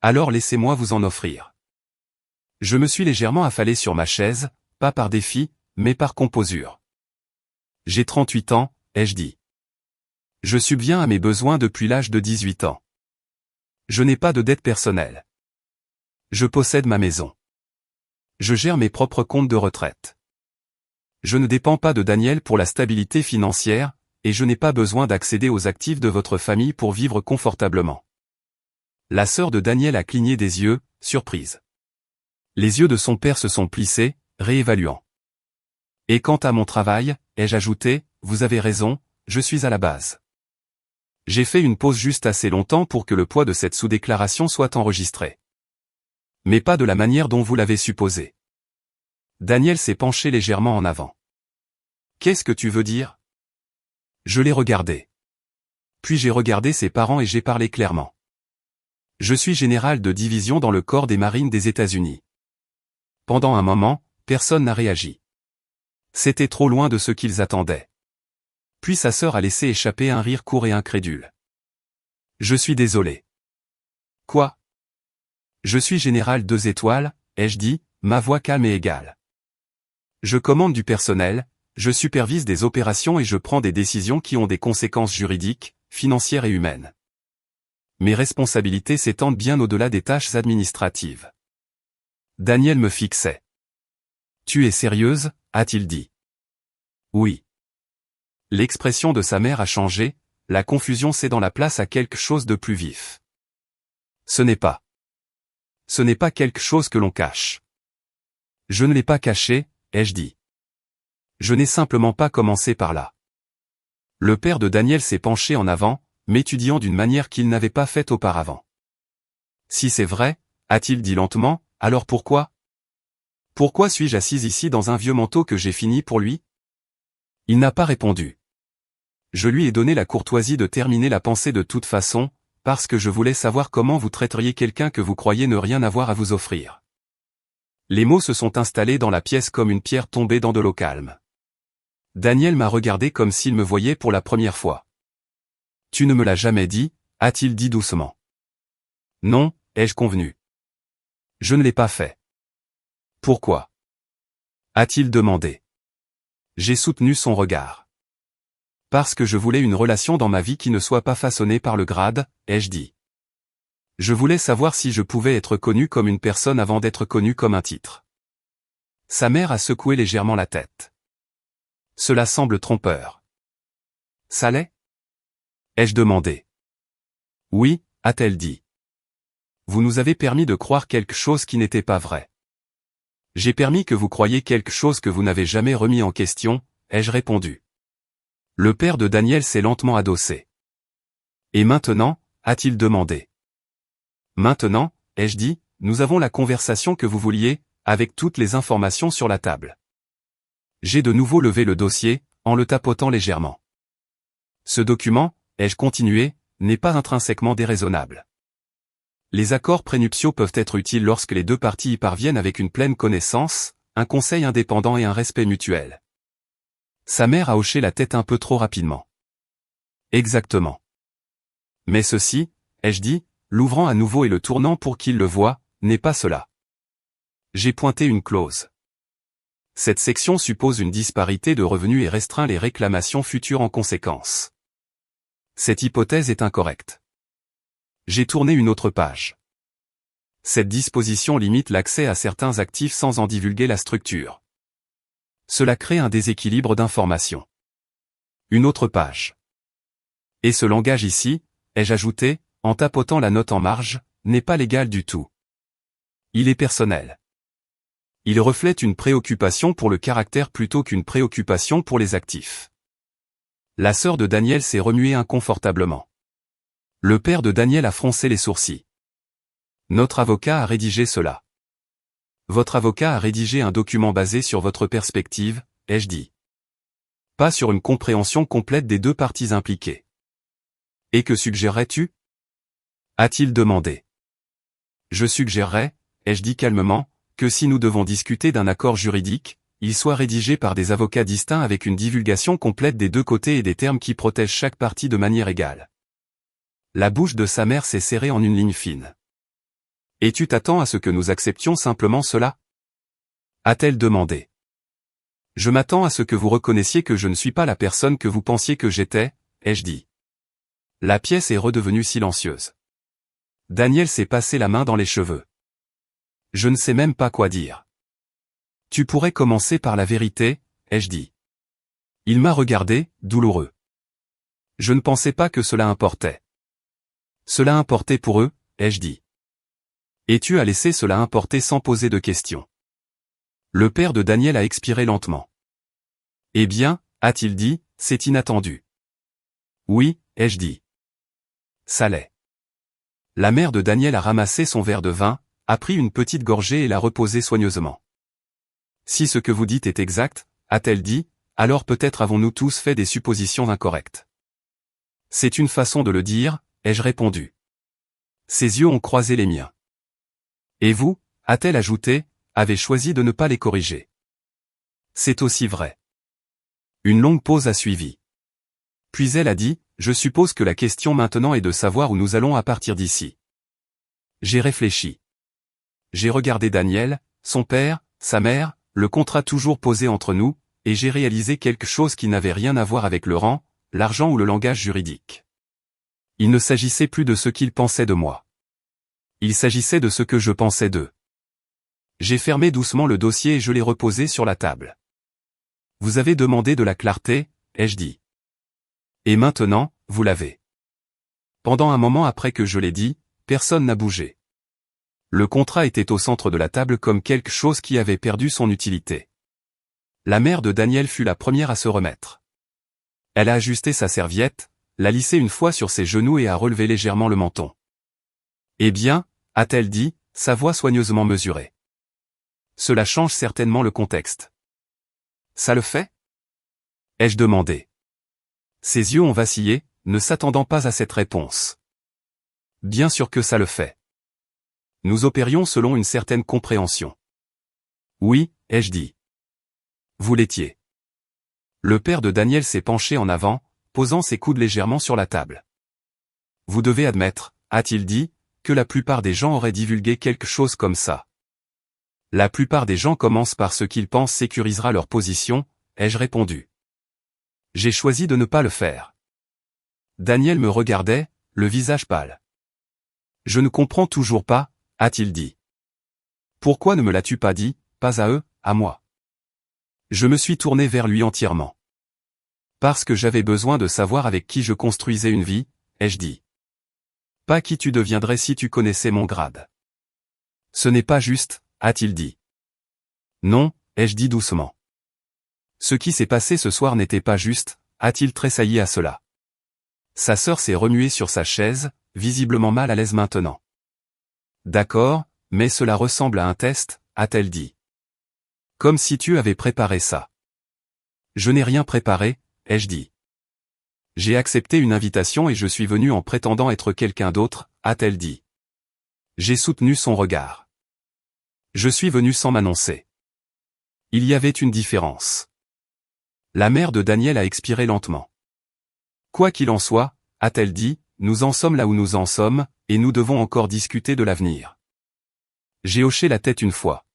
Alors laissez-moi vous en offrir. Je me suis légèrement affalé sur ma chaise, pas par défi, mais par composure. J'ai 38 ans, ai-je dit. Je subviens à mes besoins depuis l'âge de 18 ans. Je n'ai pas de dette personnelle. Je possède ma maison. Je gère mes propres comptes de retraite. Je ne dépends pas de Daniel pour la stabilité financière, et je n'ai pas besoin d'accéder aux actifs de votre famille pour vivre confortablement. La sœur de Daniel a cligné des yeux, surprise. Les yeux de son père se sont plissés, réévaluant. Et quant à mon travail, ai-je ajouté, vous avez raison, je suis à la base. J'ai fait une pause juste assez longtemps pour que le poids de cette sous-déclaration soit enregistré. Mais pas de la manière dont vous l'avez supposé. Daniel s'est penché légèrement en avant. Qu'est-ce que tu veux dire? Je l'ai regardé. Puis j'ai regardé ses parents et j'ai parlé clairement. Je suis général de division dans le corps des marines des États-Unis. Pendant un moment, personne n'a réagi. C'était trop loin de ce qu'ils attendaient. Puis sa sœur a laissé échapper un rire court et incrédule. Je suis désolé. Quoi? Je suis général 2 étoiles, ai-je dit, ma voix calme et égale. Je commande du personnel, je supervise des opérations et je prends des décisions qui ont des conséquences juridiques, financières et humaines. Mes responsabilités s'étendent bien au-delà des tâches administratives. Daniel me fixait. Tu es sérieuse, a-t-il dit. Oui. L'expression de sa mère a changé, la confusion cède dans la place à quelque chose de plus vif. Ce n'est pas quelque chose que l'on cache. Je ne l'ai pas caché, ai-je dit. Je n'ai simplement pas commencé par là. Le père de Daniel s'est penché en avant, m'étudiant d'une manière qu'il n'avait pas faite auparavant. Si c'est vrai, a-t-il dit lentement, alors pourquoi? Pourquoi suis-je assise ici dans un vieux manteau que j'ai fini pour lui? Il n'a pas répondu. Je lui ai donné la courtoisie de terminer la pensée de toute façon, parce que je voulais savoir comment vous traiteriez quelqu'un que vous croyez ne rien avoir à vous offrir. Les mots se sont installés dans la pièce comme une pierre tombée dans de l'eau calme. Daniel m'a regardé comme s'il me voyait pour la première fois. Tu ne me l'as jamais dit, a-t-il dit doucement. Non, ai-je convenu. Je ne l'ai pas fait. Pourquoi? A-t-il demandé. J'ai soutenu son regard. Parce que je voulais une relation dans ma vie qui ne soit pas façonnée par le grade, ai-je dit. Je voulais savoir si je pouvais être connu comme une personne avant d'être connu comme un titre. Sa mère a secoué légèrement la tête. Cela semble trompeur. Ça l'est? Ai-je demandé. Oui, a-t-elle dit. Vous nous avez permis de croire quelque chose qui n'était pas vrai. J'ai permis que vous croyiez quelque chose que vous n'avez jamais remis en question, ai-je répondu. Le père de Daniel s'est lentement adossé. Et maintenant, a-t-il demandé. Maintenant, ai-je dit, nous avons la conversation que vous vouliez, avec toutes les informations sur la table. J'ai de nouveau levé le dossier, en le tapotant légèrement. Ce document, ai-je continué, n'est pas intrinsèquement déraisonnable. Les accords prénuptiaux peuvent être utiles lorsque les deux parties y parviennent avec une pleine connaissance, un conseil indépendant et un respect mutuel. Sa mère a hoché la tête un peu trop rapidement. Exactement. Mais ceci, ai-je dit, l'ouvrant à nouveau et le tournant pour qu'il le voie, n'est pas cela. J'ai pointé une clause. Cette section suppose une disparité de revenus et restreint les réclamations futures en conséquence. Cette hypothèse est incorrecte. J'ai tourné une autre page. Cette disposition limite l'accès à certains actifs sans en divulguer la structure. Cela crée un déséquilibre d'information. Une autre page. Et ce langage ici, ai-je ajouté, en tapotant la note en marge, n'est pas légal du tout. Il est personnel. Il reflète une préoccupation pour le caractère plutôt qu'une préoccupation pour les actifs. La sœur de Daniel s'est remuée inconfortablement. Le père de Daniel a froncé les sourcils. Notre avocat a rédigé cela. Votre avocat a rédigé un document basé sur votre perspective, ai-je dit. Pas sur une compréhension complète des deux parties impliquées. Et que suggérerais-tu? A-t-il demandé. Je suggérerais, ai-je dit calmement, que si nous devons discuter d'un accord juridique, il soit rédigé par des avocats distincts avec une divulgation complète des deux côtés et des termes qui protègent chaque partie de manière égale. La bouche de sa mère s'est serrée en une ligne fine. Et tu t'attends à ce que nous acceptions simplement cela? A-t-elle demandé. Je m'attends à ce que vous reconnaissiez que je ne suis pas la personne que vous pensiez que j'étais, ai-je dit. La pièce est redevenue silencieuse. Daniel s'est passé la main dans les cheveux. Je ne sais même pas quoi dire. Tu pourrais commencer par la vérité, ai-je dit. Il m'a regardé, douloureux. Je ne pensais pas que cela importait. Cela importait pour eux, ai-je dit. Et tu as laissé cela importer sans poser de questions. Le père de Daniel a expiré lentement. Eh bien, a-t-il dit, c'est inattendu. Oui, ai-je dit. Ça l'est. La mère de Daniel a ramassé son verre de vin, a pris une petite gorgée et l'a reposé soigneusement. Si ce que vous dites est exact, a-t-elle dit, alors peut-être avons-nous tous fait des suppositions incorrectes. C'est une façon de le dire, ai-je répondu. Ses yeux ont croisé les miens. Et vous, a-t-elle ajouté, avez choisi de ne pas les corriger. C'est aussi vrai. Une longue pause a suivi. Puis elle a dit, je suppose que la question maintenant est de savoir où nous allons à partir d'ici. J'ai réfléchi. J'ai regardé Daniel, son père, sa mère, le contrat toujours posé entre nous, et j'ai réalisé quelque chose qui n'avait rien à voir avec le rang, l'argent ou le langage juridique. Il ne s'agissait plus de ce qu'ils pensaient de moi. Il s'agissait de ce que je pensais d'eux. J'ai fermé doucement le dossier et je l'ai reposé sur la table. Vous avez demandé de la clarté, ai-je dit. Et maintenant, vous l'avez. Pendant un moment après que je l'ai dit, personne n'a bougé. Le contrat était au centre de la table comme quelque chose qui avait perdu son utilité. La mère de Daniel fut la première à se remettre. Elle a ajusté sa serviette, l'a lissée une fois sur ses genoux et a relevé légèrement le menton. Eh bien, a-t-elle dit, sa voix soigneusement mesurée. Cela change certainement le contexte. Ça le fait? Ai-je demandé. Ses yeux ont vacillé, ne s'attendant pas à cette réponse. Bien sûr que ça le fait. Nous opérions selon une certaine compréhension. Oui, ai-je dit. Vous l'étiez. Le père de Daniel s'est penché en avant, posant ses coudes légèrement sur la table. Vous devez admettre, a-t-il dit, que la plupart des gens auraient divulgué quelque chose comme ça. La plupart des gens commencent par ce qu'ils pensent sécurisera leur position, ai-je répondu. J'ai choisi de ne pas le faire. Daniel me regardait, le visage pâle. Je ne comprends toujours pas, a-t-il dit. Pourquoi ne me l'as-tu pas dit, pas à eux, à moi? Je me suis tourné vers lui entièrement. Parce que j'avais besoin de savoir avec qui je construisais une vie, ai-je dit. Pas qui tu deviendrais si tu connaissais mon grade. Ce n'est pas juste, a-t-il dit. Non, ai-je dit doucement. Ce qui s'est passé ce soir n'était pas juste, a-t-il tressailli à cela. Sa sœur s'est remuée sur sa chaise, visiblement mal à l'aise maintenant. D'accord, mais cela ressemble à un test, a-t-elle dit. Comme si tu avais préparé ça. Je n'ai rien préparé, ai-je dit. J'ai accepté une invitation et je suis venu en prétendant être quelqu'un d'autre, a-t-elle dit. J'ai soutenu son regard. Je suis venu sans m'annoncer. Il y avait une différence. La mère de Daniel a expiré lentement. Quoi qu'il en soit, a-t-elle dit, nous en sommes là où nous en sommes, et nous devons encore discuter de l'avenir. J'ai hoché la tête une fois.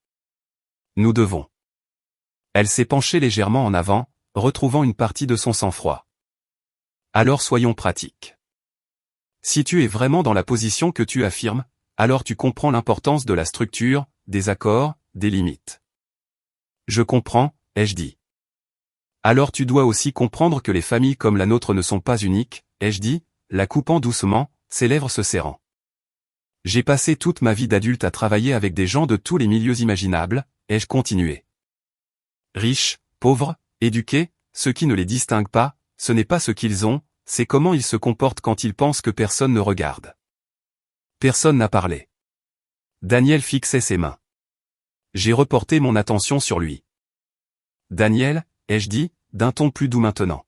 Nous devons. Elle s'est penchée légèrement en avant, retrouvant une partie de son sang-froid. Alors soyons pratiques. Si tu es vraiment dans la position que tu affirmes, alors tu comprends l'importance de la structure, des accords, des limites. Je comprends, ai-je dit. Alors tu dois aussi comprendre que les familles comme la nôtre ne sont pas uniques, ai-je dit, la coupant doucement, ses lèvres se serrant. J'ai passé toute ma vie d'adulte à travailler avec des gens de tous les milieux imaginables, ai-je continué. Riches, pauvres, éduqués, ce qui ne les distingue pas, ce n'est pas ce qu'ils ont, c'est comment ils se comportent quand ils pensent que personne ne regarde. Personne n'a parlé. Daniel fixait ses mains. J'ai reporté mon attention sur lui. Daniel, ai-je dit, d'un ton plus doux maintenant.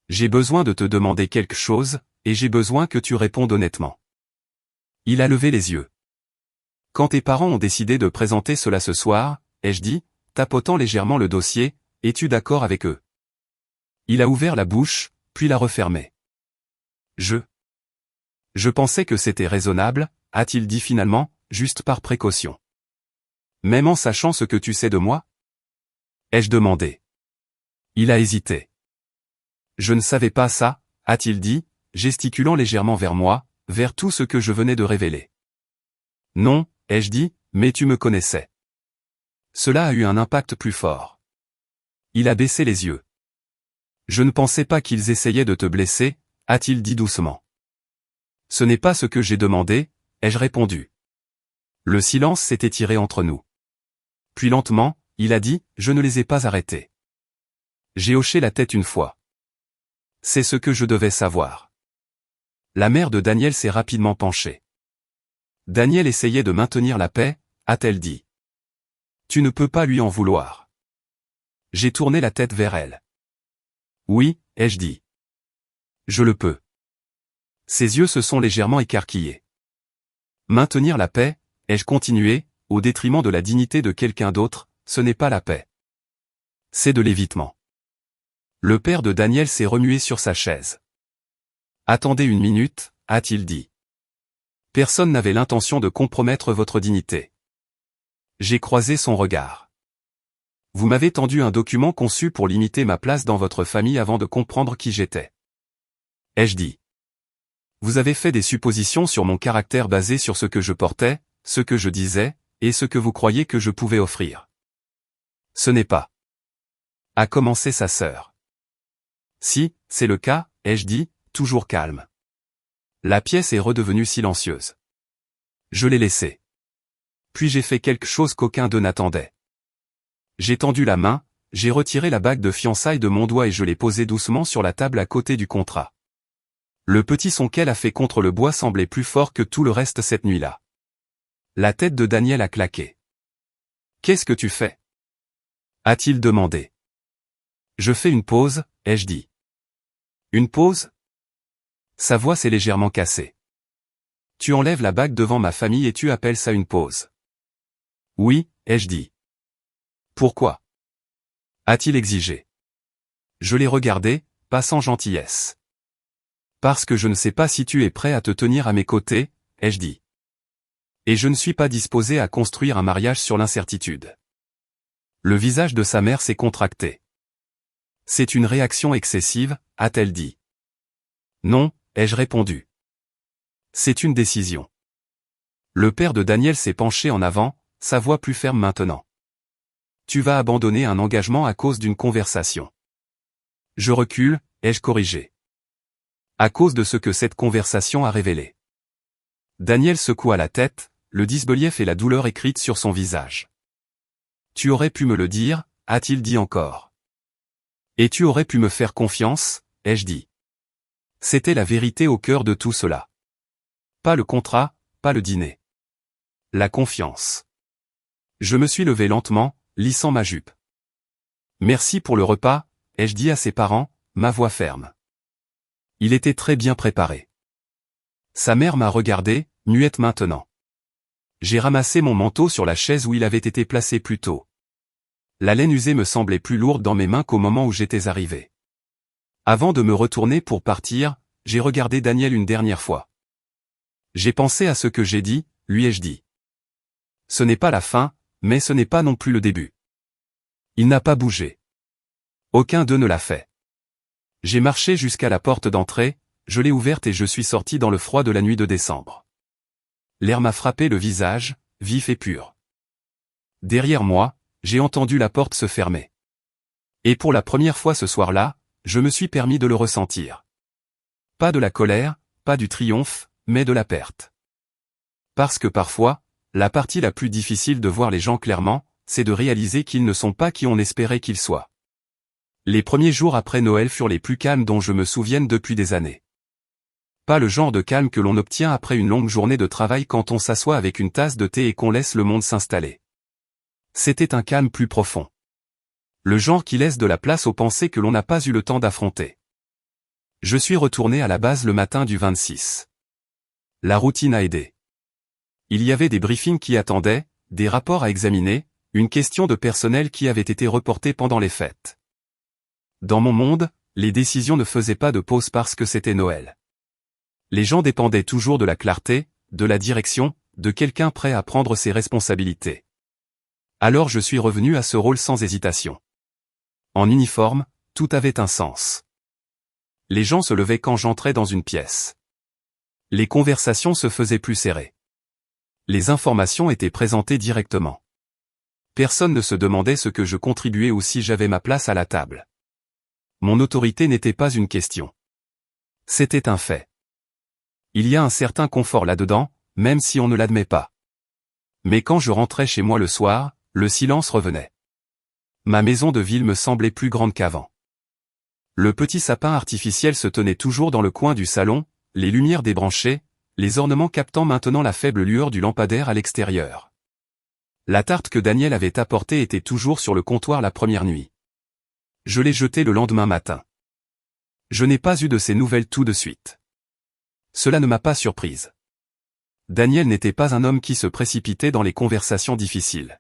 J'ai besoin de te demander quelque chose, et j'ai besoin que tu répondes honnêtement. Il a levé les yeux. Quand tes parents ont décidé de présenter cela ce soir, ai-je dit, tapotant légèrement le dossier, es-tu d'accord avec eux? Il a ouvert la bouche, puis l'a refermée. Je pensais que c'était raisonnable, a-t-il dit finalement, juste par précaution. Même en sachant ce que tu sais de moi? Ai-je demandé. Il a hésité. Je ne savais pas ça, a-t-il dit, gesticulant légèrement vers moi, vers tout ce que je venais de révéler. Non, ai-je dit, mais tu me connaissais. Cela a eu un impact plus fort. Il a baissé les yeux. Je ne pensais pas qu'ils essayaient de te blesser, a-t-il dit doucement. Ce n'est pas ce que j'ai demandé, ai-je répondu. Le silence s'est étiré entre nous. Puis lentement, il a dit, je ne les ai pas arrêtés. J'ai hoché la tête une fois. C'est ce que je devais savoir. La mère de Daniel s'est rapidement penchée. Daniel essayait de maintenir la paix, a-t-elle dit. Tu ne peux pas lui en vouloir. J'ai tourné la tête vers elle. Oui, ai-je dit. Je le peux. Ses yeux se sont légèrement écarquillés. Maintenir la paix, ai-je continué, au détriment de la dignité de quelqu'un d'autre, ce n'est pas la paix. C'est de l'évitement. Le père de Daniel s'est remué sur sa chaise. Attendez une minute, a-t-il dit. Personne n'avait l'intention de compromettre votre dignité. J'ai croisé son regard. Vous m'avez tendu un document conçu pour limiter ma place dans votre famille avant de comprendre qui j'étais. Ai-je dit. Vous avez fait des suppositions sur mon caractère basées sur ce que je portais, ce que je disais, et ce que vous croyez que je pouvais offrir. Ce n'est pas. A commencé sa sœur. Si, c'est le cas, ai-je dit, toujours calme. La pièce est redevenue silencieuse. Je l'ai laissée. Puis j'ai fait quelque chose qu'aucun d'eux n'attendait. J'ai tendu la main, j'ai retiré la bague de fiançailles de mon doigt et je l'ai posée doucement sur la table à côté du contrat. Le petit son qu'elle a fait contre le bois semblait plus fort que tout le reste cette nuit-là. La tête de Daniel a claqué. « Qu'est-ce que tu fais » a-t-il demandé. « Je fais une pause, ai-je dit. »« Une pause ?» Sa voix s'est légèrement cassée. « Tu enlèves la bague devant ma famille et tu appelles ça une pause. »« Oui, ai-je dit. »« Pourquoi » a-t-il exigé. Je l'ai regardé, pas sans gentillesse. « Parce que je ne sais pas si tu es prêt à te tenir à mes côtés, ai-je dit. Et je ne suis pas disposé à construire un mariage sur l'incertitude. » Le visage de sa mère s'est contracté. « C'est une réaction excessive, a-t-elle dit. »« Non, ai-je répondu. C'est une décision. » Le père de Daniel s'est penché en avant, sa voix plus ferme maintenant. « Tu vas abandonner un engagement à cause d'une conversation. » Je recule, ai-je corrigé. À cause de ce que cette conversation a révélé. Daniel secoua la tête, le disbelief et la douleur écrite sur son visage. Tu aurais pu me le dire, a-t-il dit encore. Et tu aurais pu me faire confiance, ai-je dit. C'était la vérité au cœur de tout cela. Pas le contrat, pas le dîner. La confiance. Je me suis levé lentement, lissant ma jupe. Merci pour le repas, ai-je dit à ses parents, ma voix ferme. Il était très bien préparé. Sa mère m'a regardé, muette maintenant. J'ai ramassé mon manteau sur la chaise où il avait été placé plus tôt. La laine usée me semblait plus lourde dans mes mains qu'au moment où j'étais arrivé. Avant de me retourner pour partir, j'ai regardé Daniel une dernière fois. J'ai pensé à ce que j'ai dit, lui ai-je dit. Ce n'est pas la fin, mais ce n'est pas non plus le début. Il n'a pas bougé. Aucun d'eux ne l'a fait. J'ai marché jusqu'à la porte d'entrée, je l'ai ouverte et je suis sorti dans le froid de la nuit de décembre. L'air m'a frappé le visage, vif et pur. Derrière moi, j'ai entendu la porte se fermer. Et pour la première fois ce soir-là, je me suis permis de le ressentir. Pas de la colère, pas du triomphe, mais de la perte. Parce que parfois, la partie la plus difficile de voir les gens clairement, c'est de réaliser qu'ils ne sont pas qui on espérait qu'ils soient. Les premiers jours après Noël furent les plus calmes dont je me souvienne depuis des années. Pas le genre de calme que l'on obtient après une longue journée de travail quand on s'assoit avec une tasse de thé et qu'on laisse le monde s'installer. C'était un calme plus profond. Le genre qui laisse de la place aux pensées que l'on n'a pas eu le temps d'affronter. Je suis retourné à la base le matin du 26. La routine a aidé. Il y avait des briefings qui attendaient, des rapports à examiner, une question de personnel qui avait été reportée pendant les fêtes. Dans mon monde, les décisions ne faisaient pas de pause parce que c'était Noël. Les gens dépendaient toujours de la clarté, de la direction, de quelqu'un prêt à prendre ses responsabilités. Alors je suis revenu à ce rôle sans hésitation. En uniforme, tout avait un sens. Les gens se levaient quand j'entrais dans une pièce. Les conversations se faisaient plus serrées. Les informations étaient présentées directement. Personne ne se demandait ce que je contribuais ou si j'avais ma place à la table. Mon autorité n'était pas une question. C'était un fait. Il y a un certain confort là-dedans, même si on ne l'admet pas. Mais quand je rentrais chez moi le soir, le silence revenait. Ma maison de ville me semblait plus grande qu'avant. Le petit sapin artificiel se tenait toujours dans le coin du salon, les lumières débranchées, les ornements captant maintenant la faible lueur du lampadaire à l'extérieur. La tarte que Daniel avait apportée était toujours sur le comptoir la première nuit. Je l'ai jetée le lendemain matin. Je n'ai pas eu de ces nouvelles tout de suite. Cela ne m'a pas surprise. Daniel n'était pas un homme qui se précipitait dans les conversations difficiles.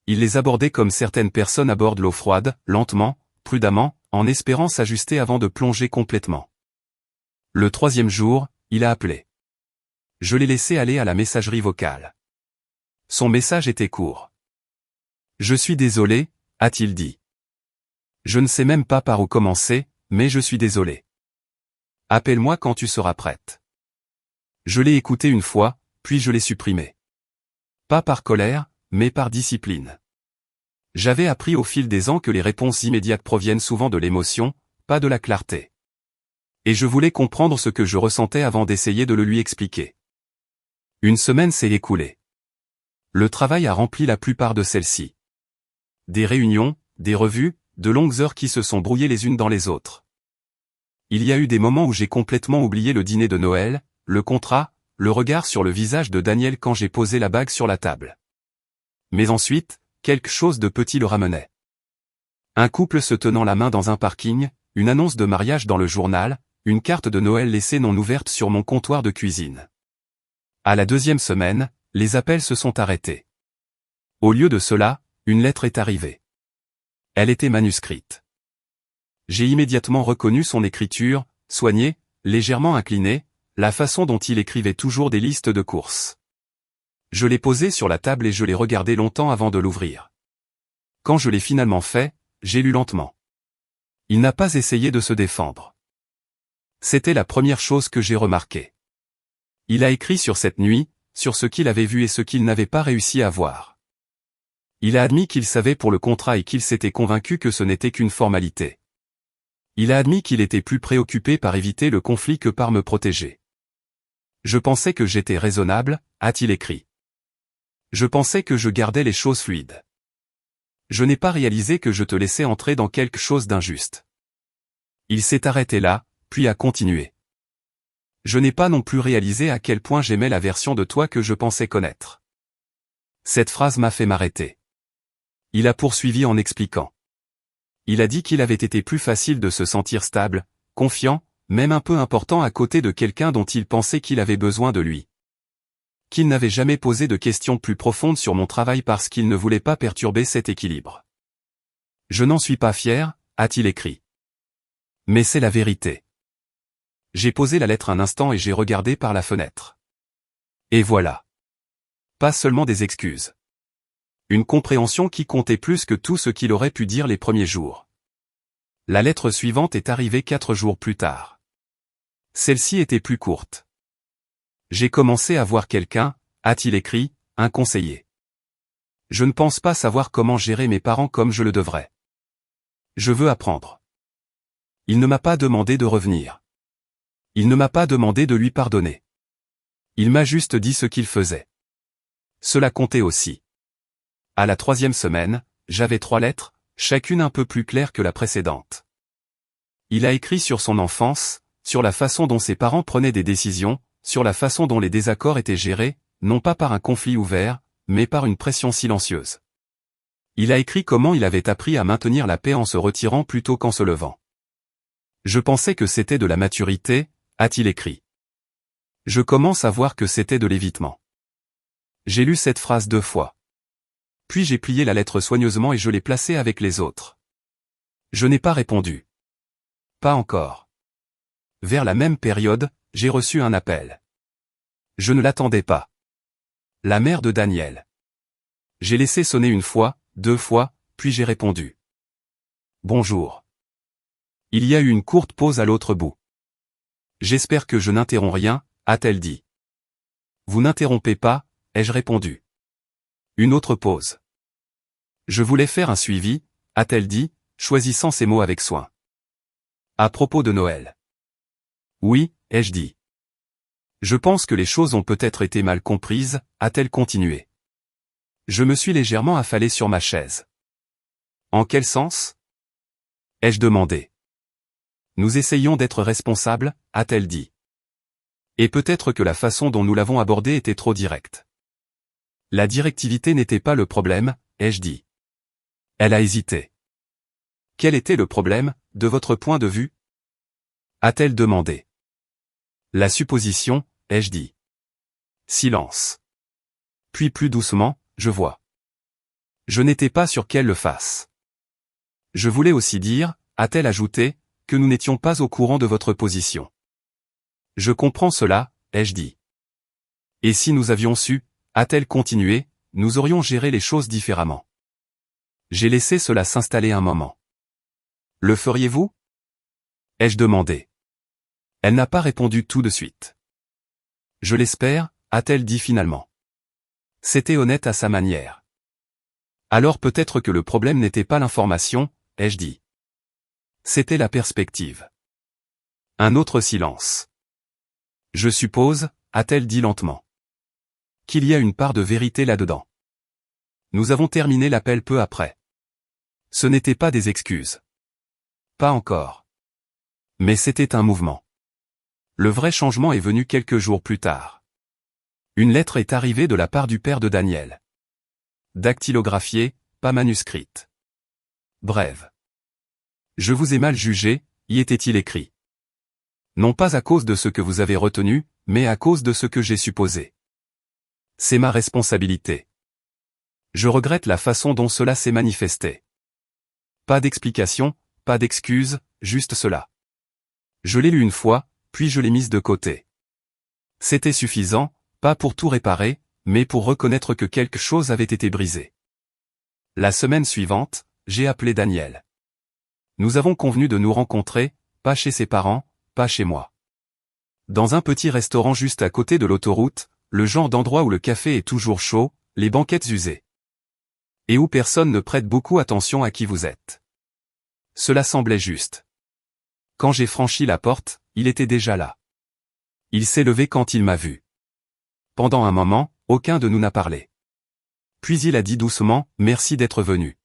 Il les abordait comme certaines personnes abordent l'eau froide, lentement, prudemment, en espérant s'ajuster avant de plonger complètement. Le 3e jour, il a appelé. Je l'ai laissé aller à la messagerie vocale. Son message était court. « Je suis désolé », a-t-il dit. « Je ne sais même pas par où commencer, mais je suis désolé. Appelle-moi quand tu seras prête. » Je l'ai écouté une fois, puis je l'ai supprimé. Pas par colère, mais par discipline. J'avais appris au fil des ans que les réponses immédiates proviennent souvent de l'émotion, pas de la clarté. Et je voulais comprendre ce que je ressentais avant d'essayer de le lui expliquer. Une semaine s'est écoulée. Le travail a rempli la plupart de celles-ci. Des réunions, des revues, de longues heures qui se sont brouillées les unes dans les autres. Il y a eu des moments où j'ai complètement oublié le dîner de Noël, le contrat, le regard sur le visage de Daniel quand j'ai posé la bague sur la table. Mais ensuite, quelque chose de petit le ramenait. Un couple se tenant la main dans un parking, une annonce de mariage dans le journal, une carte de Noël laissée non ouverte sur mon comptoir de cuisine. À la 2e semaine, les appels se sont arrêtés. Au lieu de cela, une lettre est arrivée. Elle était manuscrite. J'ai immédiatement reconnu son écriture, soignée, légèrement inclinée, la façon dont il écrivait toujours des listes de courses. Je l'ai posée sur la table et je l'ai regardée longtemps avant de l'ouvrir. Quand je l'ai finalement fait, j'ai lu lentement. Il n'a pas essayé de se défendre. C'était la première chose que j'ai remarquée. Il a écrit sur cette nuit, sur ce qu'il avait vu et ce qu'il n'avait pas réussi à voir. Il a admis qu'il savait pour le contrat et qu'il s'était convaincu que ce n'était qu'une formalité. Il a admis qu'il était plus préoccupé par éviter le conflit que par me protéger. Je pensais que j'étais raisonnable, a-t-il écrit. Je pensais que je gardais les choses fluides. Je n'ai pas réalisé que je te laissais entrer dans quelque chose d'injuste. Il s'est arrêté là, puis a continué. Je n'ai pas non plus réalisé à quel point j'aimais la version de toi que je pensais connaître. Cette phrase m'a fait m'arrêter. Il a poursuivi en expliquant. Il a dit qu'il avait été plus facile de se sentir stable, confiant, même un peu important à côté de quelqu'un dont il pensait qu'il avait besoin de lui. Qu'il n'avait jamais posé de questions plus profondes sur mon travail parce qu'il ne voulait pas perturber cet équilibre. Je n'en suis pas fier, a-t-il écrit. Mais c'est la vérité. J'ai posé la lettre un instant et j'ai regardé par la fenêtre. Et voilà. Pas seulement des excuses. Une compréhension qui comptait plus que tout ce qu'il aurait pu dire les premiers jours. La lettre suivante est arrivée 4 jours plus tard. Celle-ci était plus courte. J'ai commencé à voir quelqu'un, a-t-il écrit, un conseiller. Je ne pense pas savoir comment gérer mes parents comme je le devrais. Je veux apprendre. Il ne m'a pas demandé de revenir. Il ne m'a pas demandé de lui pardonner. Il m'a juste dit ce qu'il faisait. Cela comptait aussi. À la 3e semaine, j'avais 3 lettres, chacune un peu plus claire que la précédente. Il a écrit sur son enfance, sur la façon dont ses parents prenaient des décisions, sur la façon dont les désaccords étaient gérés, non pas par un conflit ouvert, mais par une pression silencieuse. Il a écrit comment il avait appris à maintenir la paix en se retirant plutôt qu'en se levant. Je pensais que c'était de la maturité, a-t-il écrit. Je commence à voir que c'était de l'évitement. J'ai lu cette phrase 2 fois. Puis j'ai plié la lettre soigneusement et je l'ai placée avec les autres. Je n'ai pas répondu. Pas encore. Vers la même période, j'ai reçu un appel. Je ne l'attendais pas. La mère de Daniel. J'ai laissé sonner 1 fois, 2 fois, puis j'ai répondu. Bonjour. Il y a eu une courte pause à l'autre bout. J'espère que je n'interromps rien, a-t-elle dit. Vous n'interrompez pas, ai-je répondu. Une autre pause. Je voulais faire un suivi, a-t-elle dit, choisissant ses mots avec soin. À propos de Noël. Oui, ai-je dit. Je pense que les choses ont peut-être été mal comprises, a-t-elle continué. Je me suis légèrement affalé sur ma chaise. En quel sens? Ai-je demandé. Nous essayons d'être responsables, a-t-elle dit. Et peut-être que la façon dont nous l'avons abordé était trop directe. La directivité n'était pas le problème, ai-je dit. Elle a hésité. Quel était le problème, de votre point de vue? A-t-elle demandé. La supposition, ai-je dit. Silence. Puis plus doucement, je vois. Je n'étais pas sûr qu'elle le fasse. Je voulais aussi dire, a-t-elle ajouté, que nous n'étions pas au courant de votre position. Je comprends cela, ai-je dit. Et si nous avions su, a-t-elle continué, nous aurions géré les choses différemment. J'ai laissé cela s'installer un moment. Le feriez-vous? Ai-je demandé. Elle n'a pas répondu tout de suite. Je l'espère, a-t-elle dit finalement. C'était honnête à sa manière. Alors peut-être que le problème n'était pas l'information, ai-je dit. C'était la perspective. Un autre silence. Je suppose, a-t-elle dit lentement, qu'il y a une part de vérité là-dedans. Nous avons terminé l'appel peu après. Ce n'était pas des excuses. Pas encore. Mais c'était un mouvement. Le vrai changement est venu quelques jours plus tard. Une lettre est arrivée de la part du père de Daniel. Dactylographiée, pas manuscrite. Brève. Je vous ai mal jugé, y était-il écrit. Non pas à cause de ce que vous avez retenu, mais à cause de ce que j'ai supposé. C'est ma responsabilité. Je regrette la façon dont cela s'est manifesté. Pas d'explication, pas d'excuse, juste cela. Je l'ai lu une fois, puis je l'ai mise de côté. C'était suffisant, pas pour tout réparer, mais pour reconnaître que quelque chose avait été brisé. La semaine suivante, j'ai appelé Daniel. Nous avons convenu de nous rencontrer, pas chez ses parents, pas chez moi. Dans un petit restaurant juste à côté de l'autoroute, le genre d'endroit où le café est toujours chaud, les banquettes usées. Et où personne ne prête beaucoup attention à qui vous êtes. Cela semblait juste. Quand j'ai franchi la porte, il était déjà là. Il s'est levé quand il m'a vu. Pendant un moment, aucun de nous n'a parlé. Puis il a dit doucement, « Merci d'être venu. »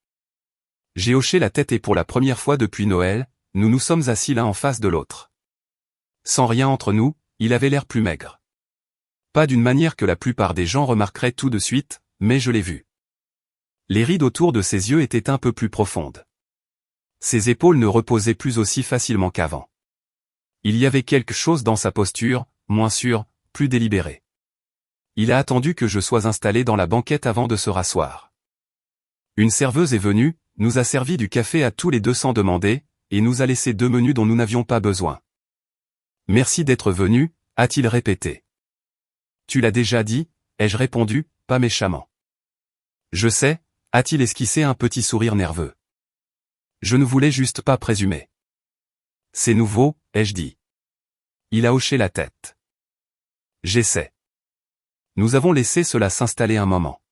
J'ai hoché la tête et pour la première fois depuis Noël, nous nous sommes assis l'un en face de l'autre. Sans rien entre nous, il avait l'air plus maigre. Pas d'une manière que la plupart des gens remarqueraient tout de suite, mais je l'ai vu. Les rides autour de ses yeux étaient un peu plus profondes. Ses épaules ne reposaient plus aussi facilement qu'avant. Il y avait quelque chose dans sa posture, moins sûre, plus délibérée. Il a attendu que je sois installé dans la banquette avant de se rasseoir. Une serveuse est venue, nous a servi du café à tous les deux sans demander, et nous a laissé 2 menus dont nous n'avions pas besoin. « Merci d'être venu », a-t-il répété. « Tu l'as déjà dit », ai-je répondu, pas méchamment. « Je sais », a-t-il esquissé un petit sourire nerveux. Je ne voulais juste pas présumer. « C'est nouveau », ai-je dit. Il a hoché la tête. « J'essaie. » Nous avons laissé cela s'installer un moment.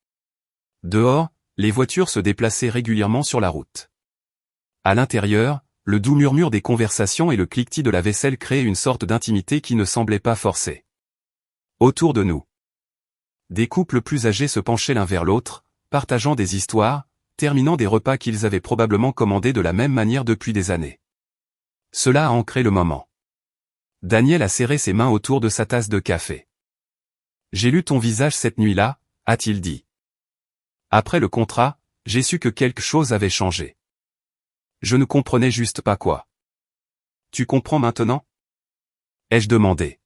Dehors, les voitures se déplaçaient régulièrement sur la route. À l'intérieur, le doux murmure des conversations et le cliquetis de la vaisselle créaient une sorte d'intimité qui ne semblait pas forcée. Autour de nous, des couples plus âgés se penchaient l'un vers l'autre, partageant des histoires, terminant des repas qu'ils avaient probablement commandés de la même manière depuis des années. Cela a ancré le moment. Daniel a serré ses mains autour de sa tasse de café. « J'ai lu ton visage cette nuit-là », a-t-il dit. Après le contrat, j'ai su que quelque chose avait changé. Je ne comprenais juste pas quoi. « Tu comprends maintenant ?» ai-je demandé.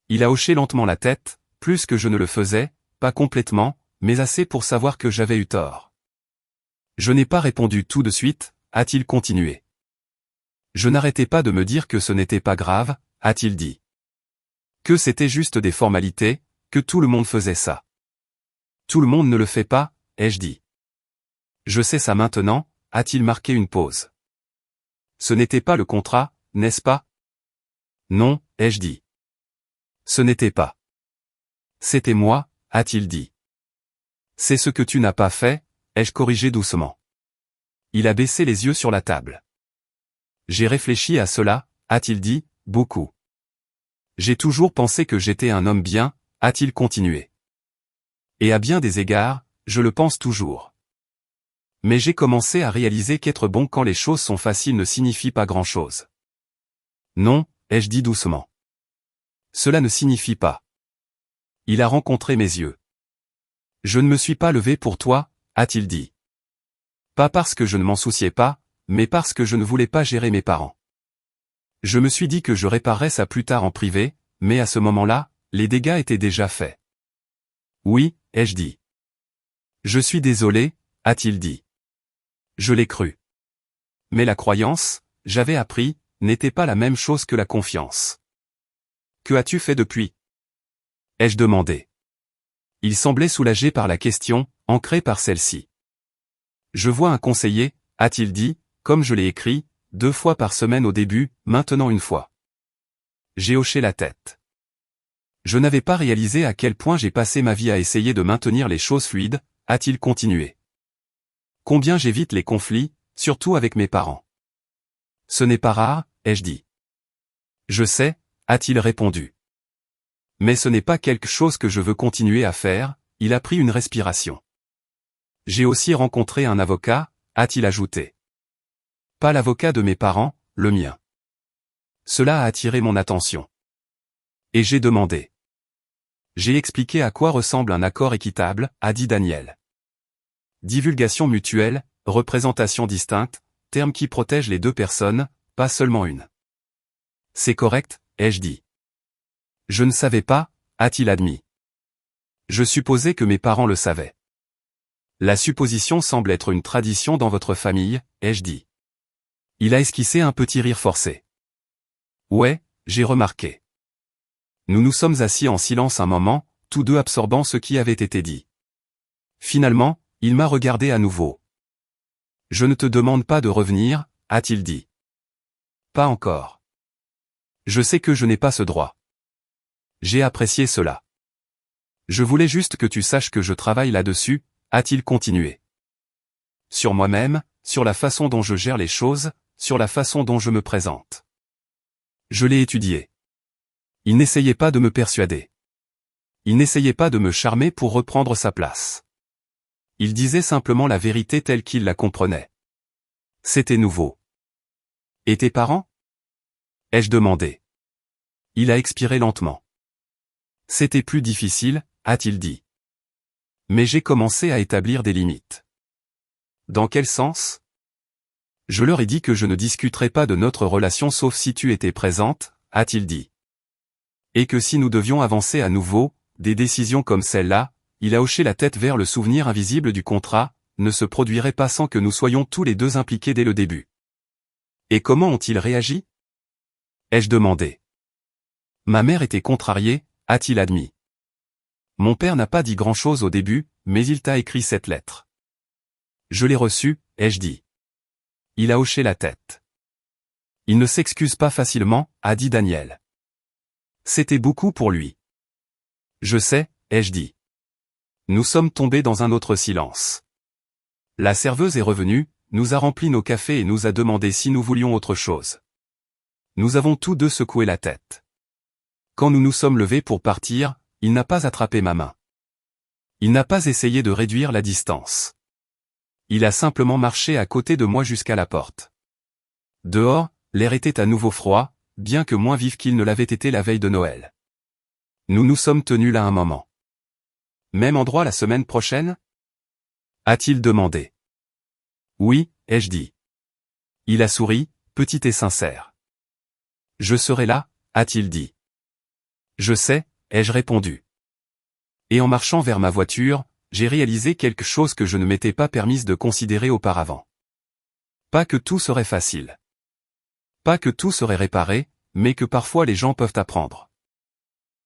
Il a hoché lentement la tête, plus que je ne le faisais, pas complètement, mais assez pour savoir que j'avais eu tort. Je n'ai pas répondu tout de suite, a-t-il continué. Je n'arrêtais pas de me dire que ce n'était pas grave, a-t-il dit. Que c'était juste des formalités, que tout le monde faisait ça. Tout le monde ne le fait pas, ai-je dit. Je sais ça maintenant, a-t-il marqué une pause. Ce n'était pas le contrat, n'est-ce pas? Non, ai-je dit. Ce n'était pas. C'était moi, a-t-il dit. C'est ce que tu n'as pas fait, ai-je corrigé doucement. Il a baissé les yeux sur la table. J'ai réfléchi à cela, a-t-il dit, beaucoup. J'ai toujours pensé que j'étais un homme bien, a-t-il continué. Et à bien des égards, je le pense toujours. Mais j'ai commencé à réaliser qu'être bon quand les choses sont faciles ne signifie pas grand-chose. Non, ai-je dit doucement. Cela ne signifie pas. Il a rencontré mes yeux. Je ne me suis pas levé pour toi, a-t-il dit. Pas parce que je ne m'en souciais pas, mais parce que je ne voulais pas gérer mes parents. Je me suis dit que je réparerais ça plus tard en privé, mais à ce moment-là, les dégâts étaient déjà faits. Oui, ai-je dit. Je suis désolé, a-t-il dit. Je l'ai cru. Mais la croyance, j'avais appris, n'était pas la même chose que la confiance. Que as-tu fait depuis? Ai-je demandé. Il semblait soulagé par la question, ancré par celle-ci. Je vois un conseiller, a-t-il dit, comme je l'ai écrit, 2 fois par semaine au début, maintenant 1 fois. J'ai hoché la tête. Je n'avais pas réalisé à quel point j'ai passé ma vie à essayer de maintenir les choses fluides, a-t-il continué. Combien j'évite les conflits, surtout avec mes parents. Ce n'est pas rare, ai-je dit. Je sais, a-t-il répondu. Mais ce n'est pas quelque chose que je veux continuer à faire, il a pris une respiration. J'ai aussi rencontré un avocat, a-t-il ajouté. Pas l'avocat de mes parents, le mien. Cela a attiré mon attention. Et j'ai demandé. J'ai expliqué à quoi ressemble un accord équitable, a dit Daniel. Divulgation mutuelle, représentation distincte, terme qui protège les 2 personnes, pas seulement une. C'est correct, ai-je dit. Je ne savais pas, a-t-il admis. Je supposais que mes parents le savaient. La supposition semble être une tradition dans votre famille, ai-je dit. Il a esquissé un petit rire forcé. Ouais, j'ai remarqué. Nous nous sommes assis en silence un moment, tous deux absorbant ce qui avait été dit. Finalement, il m'a regardé à nouveau. Je ne te demande pas de revenir, a-t-il dit. Pas encore. Je sais que je n'ai pas ce droit. J'ai apprécié cela. Je voulais juste que tu saches que je travaille là-dessus, a-t-il continué. Sur moi-même, sur la façon dont je gère les choses, sur la façon dont je me présente. Je l'ai étudié. Il n'essayait pas de me persuader. Il n'essayait pas de me charmer pour reprendre sa place. Il disait simplement la vérité telle qu'il la comprenait. C'était nouveau. Et tes parents? Ai-je demandé. Il a expiré lentement. C'était plus difficile, a-t-il dit. Mais j'ai commencé à établir des limites. Dans quel sens? Je leur ai dit que je ne discuterais pas de notre relation sauf si tu étais présente, a-t-il dit. Et que si nous devions avancer à nouveau, des décisions comme celle-là, il a hoché la tête vers le souvenir invisible du contrat, ne se produiraient pas sans que nous soyons tous les 2 impliqués dès le début. Et comment ont-ils réagi? Ai-je demandé. Ma mère était contrariée, a-t-il admis. Mon père n'a pas dit grand-chose au début, mais il t'a écrit cette lettre. Je l'ai reçue, ai-je dit. Il a hoché la tête. Il ne s'excuse pas facilement, a dit Daniel. C'était beaucoup pour lui. Je sais, ai-je dit. Nous sommes tombés dans un autre silence. La serveuse est revenue, nous a rempli nos cafés et nous a demandé si nous voulions autre chose. Nous avons tous 2 secoué la tête. Quand nous nous sommes levés pour partir, il n'a pas attrapé ma main. Il n'a pas essayé de réduire la distance. Il a simplement marché à côté de moi jusqu'à la porte. Dehors, l'air était à nouveau froid, bien que moins vif qu'il ne l'avait été la veille de Noël. Nous nous sommes tenus là un moment. Même endroit la semaine prochaine? A-t-il demandé. Oui, ai-je dit. Il a souri, petit et sincère. Je serai là, a-t-il dit. Je sais, ai-je répondu. Et en marchant vers ma voiture, j'ai réalisé quelque chose que je ne m'étais pas permise de considérer auparavant. Pas que tout serait facile. Pas que tout serait réparé, mais que parfois les gens peuvent apprendre.